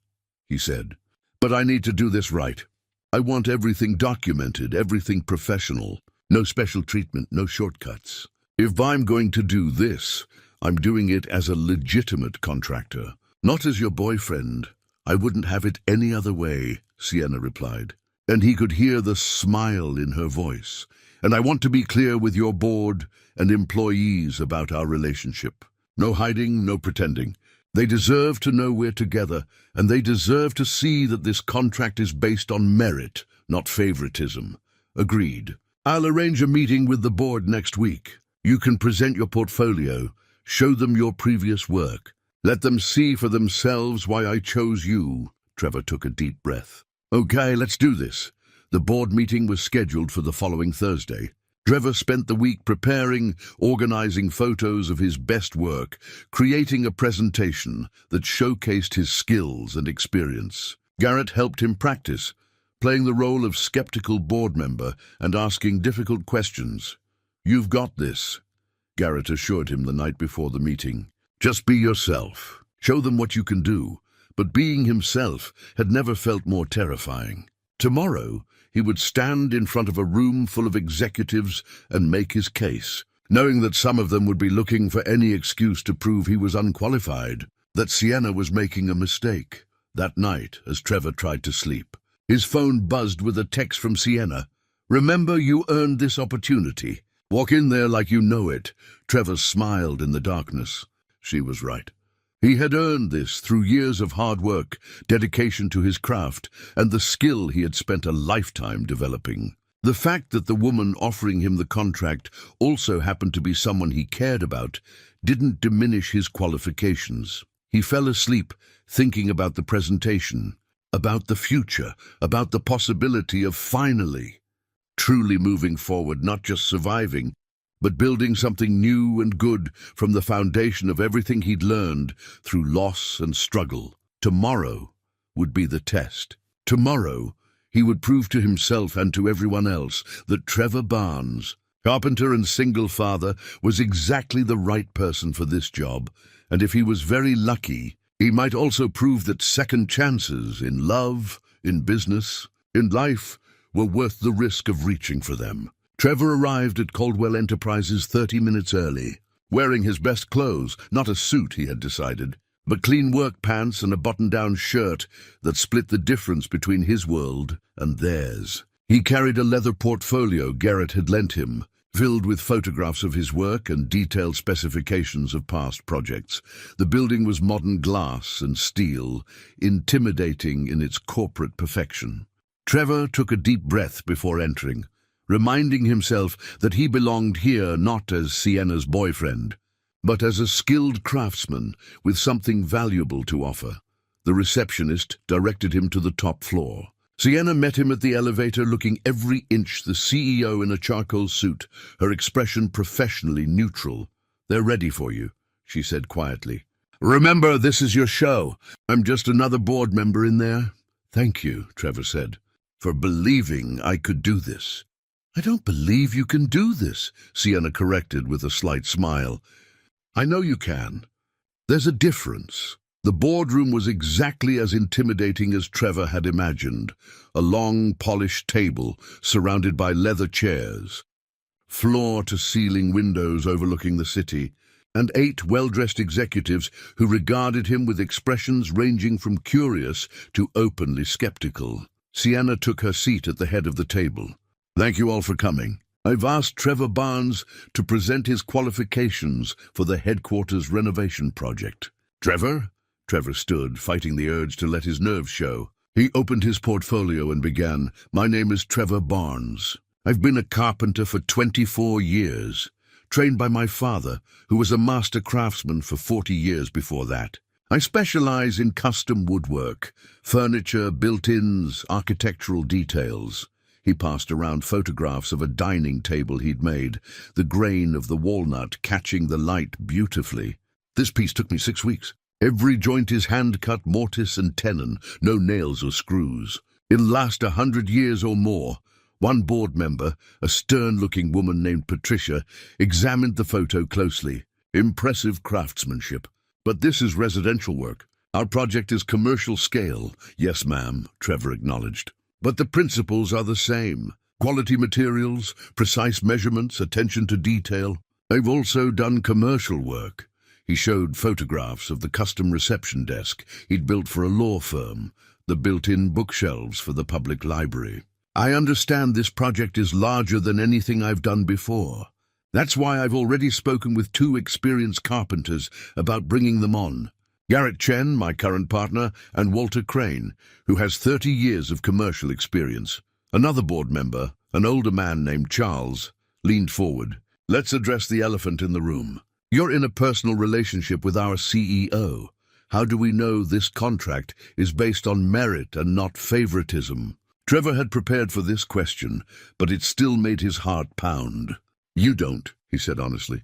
he said. But I need to do this right. I want everything documented, everything professional. No special treatment, no shortcuts. If I'm going to do this, I'm doing it as a legitimate contractor, not as your boyfriend. I wouldn't have it any other way, Sienna replied. And he could hear the smile in her voice. And I want to be clear with your board and employees about our relationship. No hiding, no pretending. They deserve to know we're together, and they deserve to see that this contract is based on merit, not favoritism. Agreed. I'll arrange a meeting with the board next week. You can present your portfolio, show them your previous work. Let them see for themselves why I chose you. Trevor took a deep breath. Okay, let's do this. The board meeting was scheduled for the following Thursday. Trevor spent the week preparing, organizing photos of his best work, creating a presentation that showcased his skills and experience. Garrett helped him practice, playing the role of skeptical board member and asking difficult questions. "You've got this," Garrett assured him the night before the meeting. "Just be yourself. Show them what you can do." But being himself had never felt more terrifying. Tomorrow, he would stand in front of a room full of executives and make his case, knowing that some of them would be looking for any excuse to prove he was unqualified, that Sienna was making a mistake. That night, as Trevor tried to sleep, his phone buzzed with a text from Sienna. "Remember, you earned this opportunity. Walk in there like you know it." Trevor smiled in the darkness. She was right. He had earned this through years of hard work, dedication to his craft, and the skill he had spent a lifetime developing. The fact that the woman offering him the contract also happened to be someone he cared about didn't diminish his qualifications. He fell asleep thinking about the presentation, about the future, about the possibility of finally, truly moving forward, not just surviving, but building something new and good from the foundation of everything he'd learned through loss and struggle. Tomorrow would be the test. Tomorrow, he would prove to himself and to everyone else that Trevor Barnes, carpenter and single father, was exactly the right person for this job, and if he was very lucky, he might also prove that second chances in love, in business, in life, were worth the risk of reaching for them. Trevor arrived at Caldwell Enterprises 30 minutes early, wearing his best clothes, not a suit he had decided, but clean work pants and a button-down shirt that split the difference between his world and theirs. He carried a leather portfolio Garrett had lent him, filled with photographs of his work and detailed specifications of past projects. The building was modern glass and steel, intimidating in its corporate perfection. Trevor took a deep breath before entering, reminding himself that he belonged here not as Sienna's boyfriend, but as a skilled craftsman with something valuable to offer. The receptionist directed him to the top floor. Sienna met him at the elevator, looking every inch the CEO in a charcoal suit, her expression professionally neutral. "They're ready for you," she said quietly. "Remember, this is your show. I'm just another board member in there." "Thank you," Trevor said, "for believing I could do this." "I don't believe you can do this," Sienna corrected with a slight smile. "I know you can. There's a difference." The boardroom was exactly as intimidating as Trevor had imagined. A long, polished table surrounded by leather chairs, floor-to-ceiling windows overlooking the city, and 8 well-dressed executives who regarded him with expressions ranging from curious to openly skeptical. Sienna took her seat at the head of the table. "Thank you all for coming. I've asked Trevor Barnes to present his qualifications for the headquarters renovation project." "Trevor?" Trevor stood, fighting the urge to let his nerves show. He opened his portfolio and began, "My name is Trevor Barnes. I've been a carpenter for 24 years, trained by my father, who was a master craftsman for 40 years before that. I specialize in custom woodwork, furniture, built-ins, architectural details." He passed around photographs of a dining table he'd made, the grain of the walnut catching the light beautifully. "This piece took me 6 weeks. Every joint is hand-cut mortise and tenon, no nails or screws. It'll last 100 years or more." One board member, a stern-looking woman named Patricia, examined the photo closely. "Impressive craftsmanship. But this is residential work. Our project is commercial scale." "Yes, ma'am," Trevor acknowledged. "But the principles are the same. Quality materials, precise measurements, attention to detail. I've also done commercial work." He showed photographs of the custom reception desk he'd built for a law firm, the built-in bookshelves for the public library. "I understand this project is larger than anything I've done before. That's why I've already spoken with 2 experienced carpenters about bringing them on. Garrett Chen, my current partner, and Walter Crane, who has 30 years of commercial experience." Another board member, an older man named Charles, leaned forward. "Let's address the elephant in the room. You're in a personal relationship with our CEO. How do we know this contract is based on merit and not favoritism?" Trevor had prepared for this question, but it still made his heart pound. "You don't," he said honestly.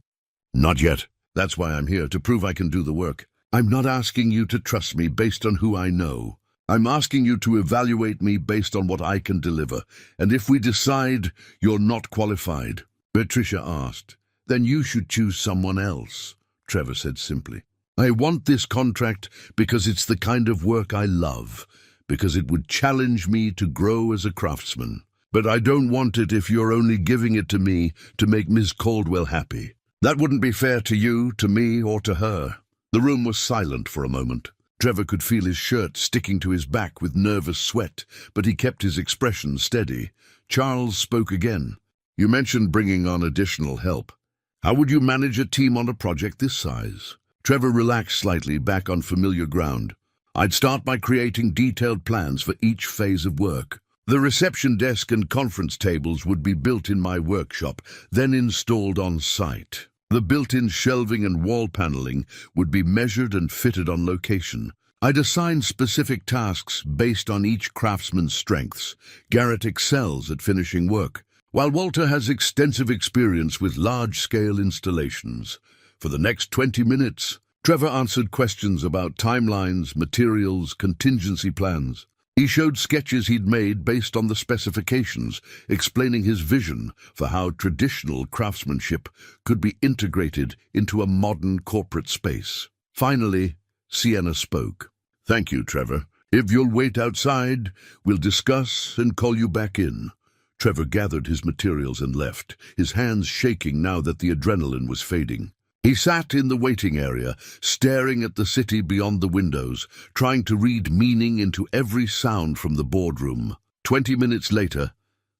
"Not yet. That's why I'm here, to prove I can do the work. I'm not asking you to trust me based on who I know. I'm asking you to evaluate me based on what I can deliver. And if we decide you're not qualified," Patricia asked, "then you should choose someone else," Trevor said simply. "I want this contract because it's the kind of work I love, because it would challenge me to grow as a craftsman. But I don't want it if you're only giving it to me to make Ms. Caldwell happy. That wouldn't be fair to you, to me, or to her." The room was silent for a moment. Trevor could feel his shirt sticking to his back with nervous sweat, but he kept his expression steady. Charles spoke again. "You mentioned bringing on additional help. How would you manage a team on a project this size?" Trevor relaxed slightly, back on familiar ground. "I'd start by creating detailed plans for each phase of work. The reception desk and conference tables would be built in my workshop, then installed on site. The built-in shelving and wall paneling would be measured and fitted on location. I'd assign specific tasks based on each craftsman's strengths. Garrett excels at finishing work, while Walter has extensive experience with large-scale installations. For the next 20 minutes, Trevor answered questions about timelines, materials, contingency plans. He showed sketches he'd made based on the specifications, explaining his vision for how traditional craftsmanship could be integrated into a modern corporate space. Finally, Sienna spoke. "Thank you, Trevor. If you'll wait outside, we'll discuss and call you back in." Trevor gathered his materials and left, his hands shaking now that the adrenaline was fading. He sat in the waiting area, staring at the city beyond the windows, trying to read meaning into every sound from the boardroom. 20 minutes later,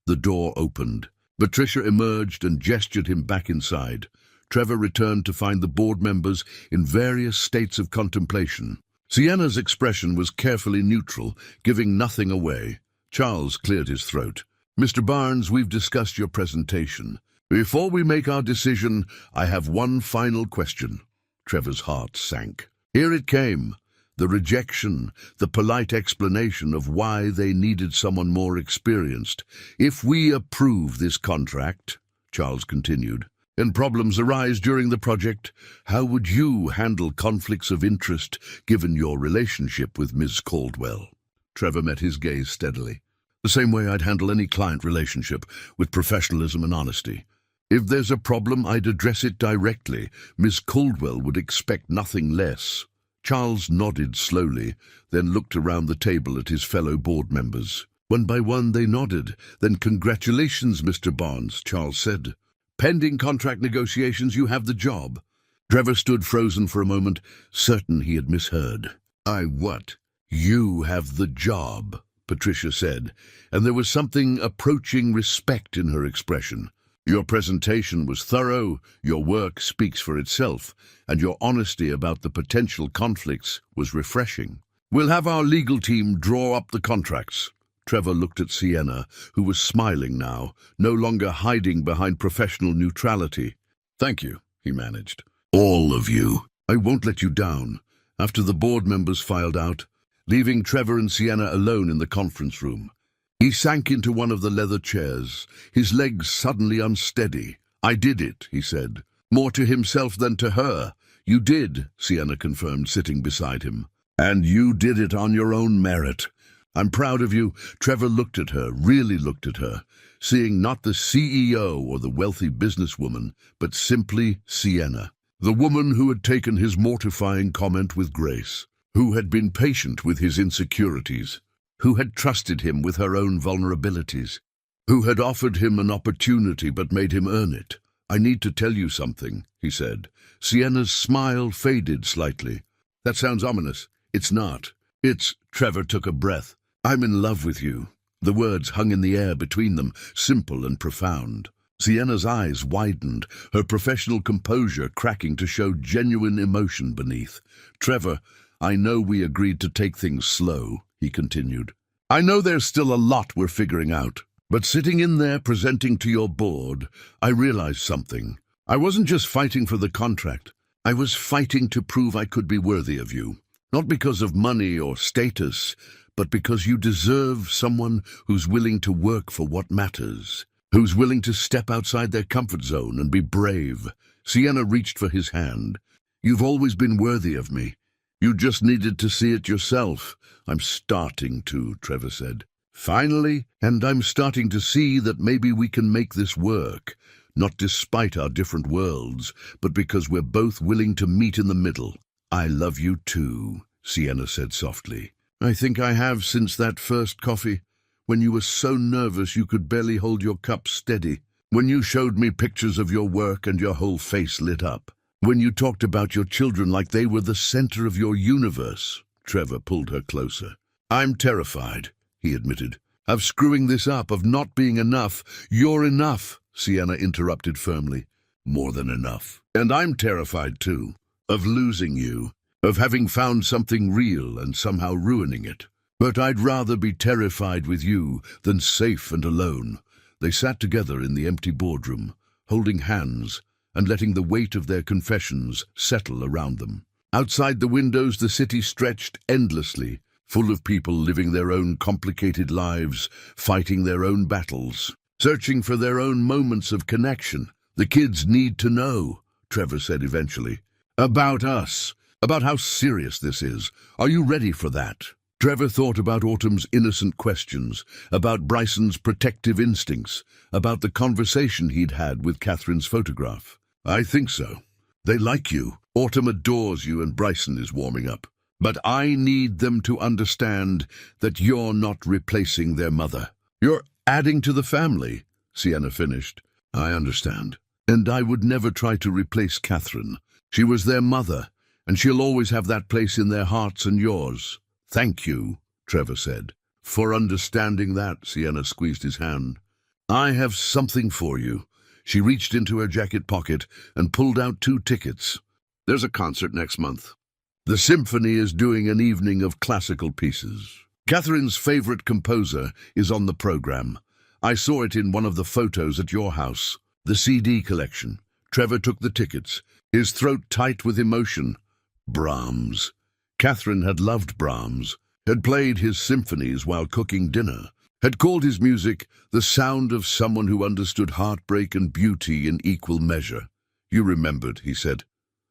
the door opened. Patricia emerged and gestured him back inside. Trevor returned to find the board members in various states of contemplation. Sienna's expression was carefully neutral, giving nothing away. Charles cleared his throat. "Mr. Barnes, we've discussed your presentation. Before we make our decision, I have one final question." Trevor's heart sank. Here it came, the rejection, the polite explanation of why they needed someone more experienced. "If we approve this contract," Charles continued, "and problems arise during the project, how would you handle conflicts of interest given your relationship with Ms. Caldwell?" Trevor met his gaze steadily. "The same way I'd handle any client relationship, with professionalism and honesty. If there's a problem, I'd address it directly. Miss Caldwell would expect nothing less." Charles nodded slowly, then looked around the table at his fellow board members. One by one they nodded. "Then congratulations, Mr. Barnes," Charles said. "Pending contract negotiations, you have the job." Trevor stood frozen for a moment, certain he had misheard. "I what?" "You have the job," Patricia said, and there was something approaching respect in her expression. "Your presentation was thorough, your work speaks for itself, and your honesty about the potential conflicts was refreshing. We'll have our legal team draw up the contracts." Trevor looked at Sienna, who was smiling now, no longer hiding behind professional neutrality. "Thank you," he managed. "All of you. I won't let you down." After the board members filed out, leaving Trevor and Sienna alone in the conference room, he sank into one of the leather chairs, his legs suddenly unsteady. "I did it," he said, more to himself than to her. "You did," Sienna confirmed, sitting beside him. "And you did it on your own merit. I'm proud of you." Trevor looked at her, really looked at her, seeing not the CEO or the wealthy businesswoman, but simply Sienna, the woman who had taken his mortifying comment with grace, who had been patient with his insecurities, who had trusted him with her own vulnerabilities, who had offered him an opportunity but made him earn it. "I need to tell you something," he said. Sienna's smile faded slightly. "That sounds ominous." "It's not. It's—" Trevor took a breath. "I'm in love with you." The words hung in the air between them, simple and profound. Sienna's eyes widened, her professional composure cracking to show genuine emotion beneath. "Trevor, I know we agreed to take things slow," he continued. "I know there's still a lot we're figuring out. But sitting in there presenting to your board, I realized something. I wasn't just fighting for the contract. I was fighting to prove I could be worthy of you. Not because of money or status, but because you deserve someone who's willing to work for what matters, who's willing to step outside their comfort zone and be brave. Sienna reached for his hand. You've always been worthy of me. You just needed to see it yourself. I'm starting to, Trevor said. Finally, and I'm starting to see that maybe we can make this work, not despite our different worlds, but because we're both willing to meet in the middle. I love you too, Sienna said softly. I think I have since that first coffee, when you were so nervous you could barely hold your cup steady, when you showed me pictures of your work and your whole face lit up, when you talked about your children like they were the center of your universe. Trevor pulled her closer. I'm terrified, he admitted, of screwing this up, of not being enough. You're enough, Sienna interrupted firmly. More than enough. And I'm terrified too, of losing you, of having found something real and somehow ruining it. But I'd rather be terrified with you than safe and alone. They sat together in the empty boardroom, holding hands and letting the weight of their confessions settle around them. Outside the windows, the city stretched endlessly, full of people living their own complicated lives, fighting their own battles, searching for their own moments of connection. The kids need to know, Trevor said eventually, about us, about how serious this is. Are you ready for that? Trevor thought about Autumn's innocent questions, about Bryson's protective instincts, about the conversation he'd had with Catherine's photograph. I think so. They like you. Autumn adores you and Bryson is warming up. But I need them to understand that you're not replacing their mother. You're adding to the family, Sienna finished. I understand. And I would never try to replace Catherine. She was their mother, and she'll always have that place in their hearts and yours. Thank you, Trevor said. For understanding that, Sienna squeezed his hand. I have something for you. She reached into her jacket pocket and pulled out 2 tickets. There's a concert next month. The symphony is doing an evening of classical pieces. Catherine's favorite composer is on the program. I saw it in one of the photos at your house. The CD collection. Trevor took the tickets, his throat tight with emotion. Brahms. Catherine had loved Brahms, had played his symphonies while cooking dinner, had called his music the sound of someone who understood heartbreak and beauty in equal measure. You remembered, he said.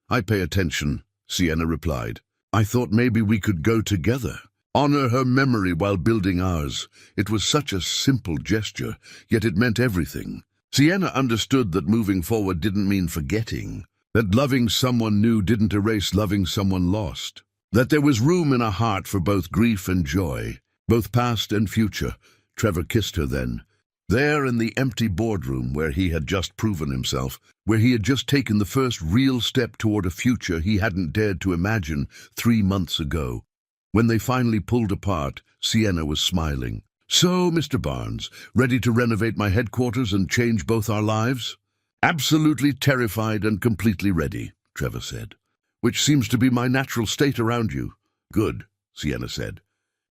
I pay attention, Sienna replied. I thought maybe we could go together, honor her memory while building ours. It was such a simple gesture, yet it meant everything. Sienna understood that moving forward didn't mean forgetting, that loving someone new didn't erase loving someone lost, that there was room in her heart for both grief and joy, both past and future. Trevor kissed her then. There in the empty boardroom where he had just proven himself, where he had just taken the first real step toward a future he hadn't dared to imagine 3 months ago. When they finally pulled apart, Sienna was smiling. So, Mr. Barnes, ready to renovate my headquarters and change both our lives? Absolutely terrified and completely ready, Trevor said. Which seems to be my natural state around you. Good, Sienna said.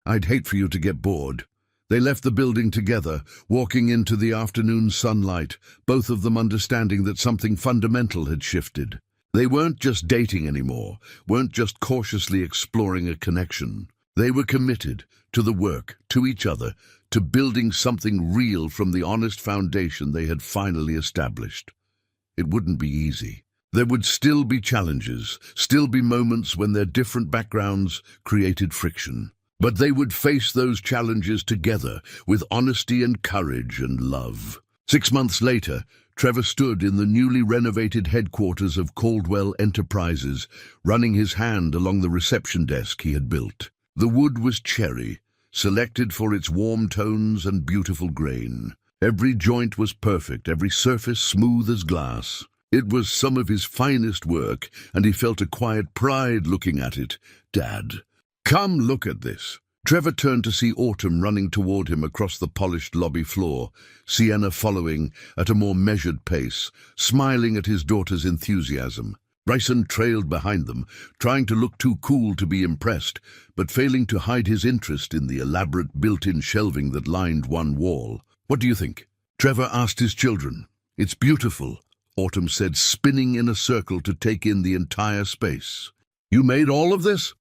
I'd hate for you to get bored. They left the building together, walking into the afternoon sunlight, both of them understanding that something fundamental had shifted. They weren't just dating anymore, weren't just cautiously exploring a connection. They were committed to the work, to each other, to building something real from the honest foundation they had finally established. It wouldn't be easy. There would still be challenges, still be moments when their different backgrounds created friction. But they would face those challenges together with honesty and courage and love. 6 months later, Trevor stood in the newly renovated headquarters of Caldwell Enterprises, running his hand along the reception desk he had built. The wood was cherry, selected for its warm tones and beautiful grain. Every joint was perfect, every surface smooth as glass. It was some of his finest work, and he felt a quiet pride looking at it. Dad, come look at this. Trevor turned to see Autumn running toward him across the polished lobby floor, Sienna following at a more measured pace, smiling at his daughter's enthusiasm. Bryson trailed behind them, trying to look too cool to be impressed, but failing to hide his interest in the elaborate built-in shelving that lined one wall. What do you think? Trevor asked his children. It's beautiful, Autumn said, spinning in a circle to take in the entire space. You made all of this?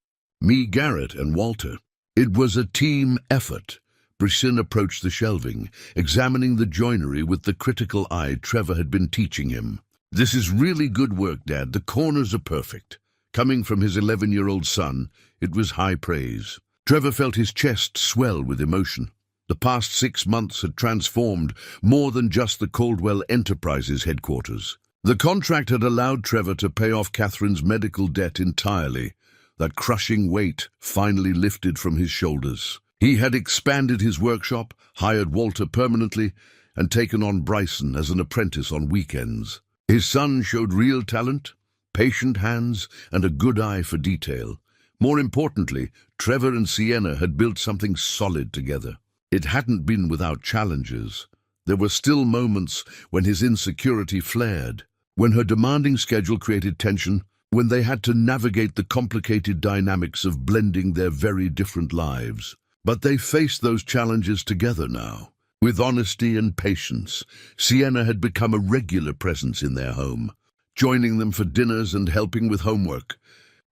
me, Garrett, and Walter. It was a team effort. Brighten approached the shelving, examining the joinery with the critical eye Trevor had been teaching him. "This is really good work, Dad. The corners are perfect." Coming from his 11-year-old son, it was high praise. Trevor felt his chest swell with emotion. The past 6 months had transformed more than just the Caldwell Enterprises headquarters. The contract had allowed Trevor to pay off Catherine's medical debt entirely. That crushing weight finally lifted from his shoulders. He had expanded his workshop, hired Walter permanently, and taken on Brighten as an apprentice on weekends. His son showed real talent, patient hands, and a good eye for detail. More importantly, Trevor and Sienna had built something solid together. It hadn't been without challenges. There were still moments when his insecurity flared, when her demanding schedule created tension, when they had to navigate the complicated dynamics of blending their very different lives. But they faced those challenges together now. With honesty and patience, Sienna had become a regular presence in their home, joining them for dinners and helping with homework,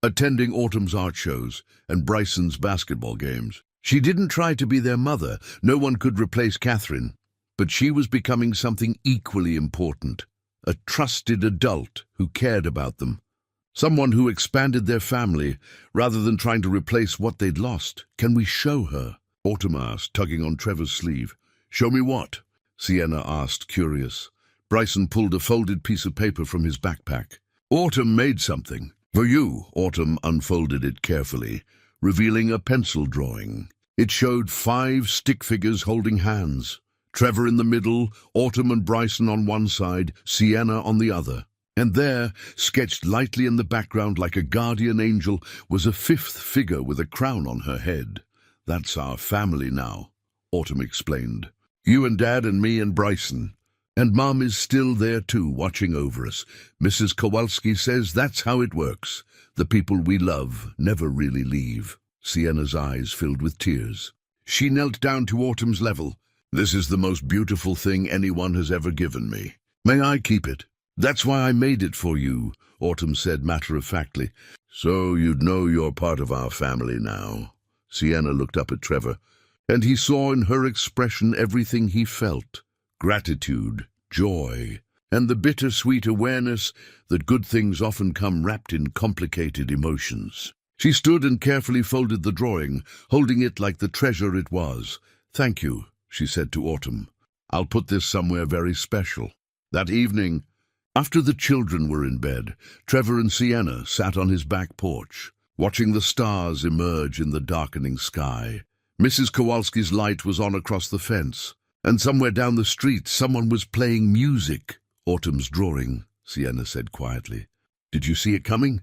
attending Autumn's art shows and Bryson's basketball games. She didn't try to be their mother. No one could replace Catherine. But she was becoming something equally important, a trusted adult who cared about them. Someone who expanded their family rather than trying to replace what they'd lost. "Can we show her?" Autumn asked, tugging on Trevor's sleeve. "Show me what?" Sienna asked, curious. Brighten pulled a folded piece of paper from his backpack. "Autumn made something. For you." Autumn unfolded it carefully, revealing a pencil drawing. It showed 5 stick figures holding hands. Trevor in the middle, Autumn and Brighten on one side, Sienna on the other. And there, sketched lightly in the background like a guardian angel, was a 5th figure with a crown on her head. "That's our family now," Autumn explained. "You and Dad and me and Brighten. And Mom is still there too, watching over us. Mrs. Kowalski says that's how it works. The people we love never really leave." Sienna's eyes filled with tears. She knelt down to Autumn's level. "This is the most beautiful thing anyone has ever given me. May I keep it?" "That's why I made it for you," Autumn said matter-of-factly. "So you'd know you're part of our family now." Sienna looked up at Trevor, and he saw in her expression everything he felt: gratitude, joy, and the bittersweet awareness that good things often come wrapped in complicated emotions. She stood and carefully folded the drawing, holding it like the treasure it was. "Thank you," she said to Autumn. "I'll put this somewhere very special." That evening, after the children were in bed, Trevor and Sienna sat on his back porch, watching the stars emerge in the darkening sky. Mrs. Kowalski's light was on across the fence, and somewhere down the street someone was playing music. "Autumn's drawing," Sienna said quietly. "Did you see it coming?"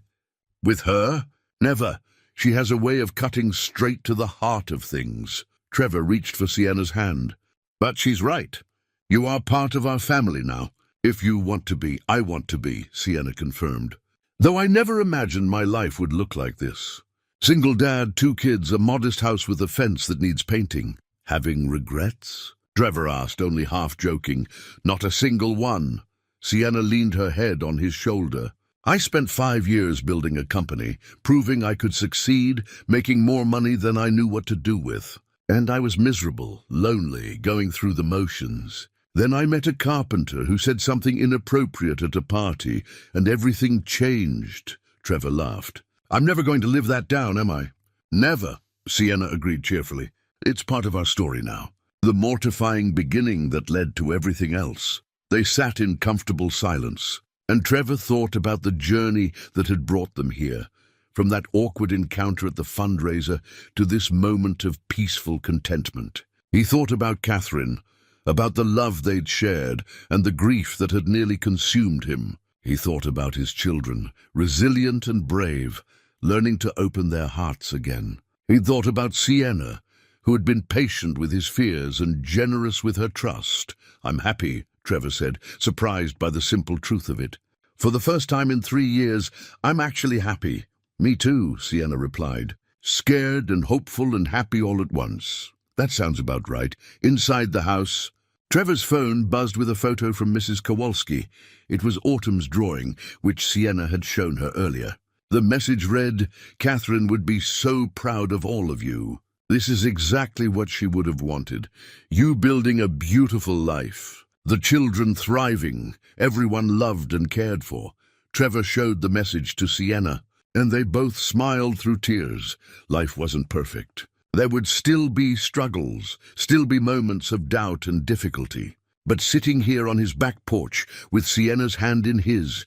"With her? Never. She has a way of cutting straight to the heart of things." Trevor reached for Sienna's hand. "But she's right. You are part of our family now." "If you want to be, I want to be," Sienna confirmed. "Though I never imagined my life would look like this. Single dad, 2 kids, a modest house with a fence that needs painting." "Having regrets?" Trevor asked, only half joking. "Not a single one." Sienna leaned her head on his shoulder. "I spent 5 years building a company, proving I could succeed, making more money than I knew what to do with. And I was miserable, lonely, going through the motions. Then I met a carpenter who said something inappropriate at a party, and everything changed." Trevor laughed. "I'm never going to live that down, am I?" "Never," Sienna agreed cheerfully. "It's part of our story now. The mortifying beginning that led to everything else." They sat in comfortable silence, and Trevor thought about the journey that had brought them here, from that awkward encounter at the fundraiser to this moment of peaceful contentment. He thought about Catherine, about the love they'd shared and the grief that had nearly consumed him. He thought about his children, resilient and brave, learning to open their hearts again. He thought about Sienna, who had been patient with his fears and generous with her trust. "I'm happy," Trevor said, surprised by the simple truth of it. "For the first time in 3 years, I'm actually happy." "Me too," Sienna replied. "Scared and hopeful and happy all at once." "That sounds about right." Inside the house, Trevor's phone buzzed with a photo from Mrs. Kowalski. It was Autumn's drawing, which Sienna had shown her earlier. The message read, "Catherine would be so proud of all of you." This is exactly what she would have wanted. You building a beautiful life. The children thriving, everyone loved and cared for. Trevor showed the message to Sienna, and they both smiled through tears. Life wasn't perfect. There would still be struggles, still be moments of doubt and difficulty. But sitting here on his back porch, with Sienna's hand in his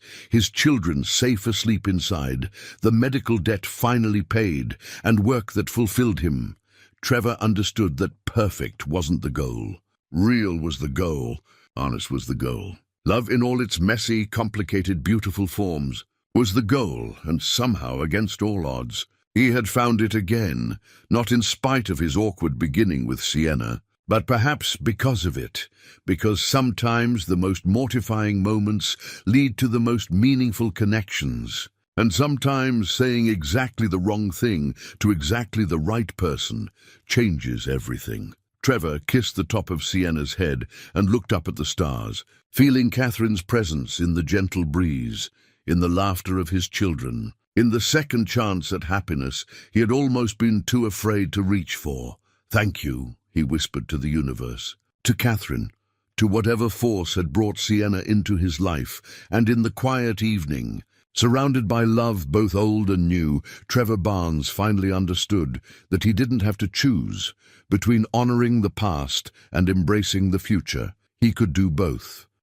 children safe asleep inside, the medical debt finally paid, and work that fulfilled him, Trevor understood that perfect wasn't the goal. Real was the goal. Honest was the goal. Love in all its messy, complicated, beautiful forms was the goal, and somehow, against all odds, he had found it again, not in spite of his awkward beginning with Sienna, but perhaps because of it, because sometimes the most mortifying moments lead to the most meaningful connections, and sometimes saying exactly the wrong thing to exactly the right person changes everything. Trevor kissed the top of Sienna's head and looked up at the stars, feeling Catherine's presence in the gentle breeze, in the laughter of his children, in the second chance at happiness he had almost been too afraid to reach for. "Thank you," he whispered to the universe, to Catherine, to whatever force had brought Sienna into his life, and in the quiet evening, surrounded by love both old and new, Trevor Barnes finally understood that he didn't have to choose between honoring the past and embracing the future. He could do both.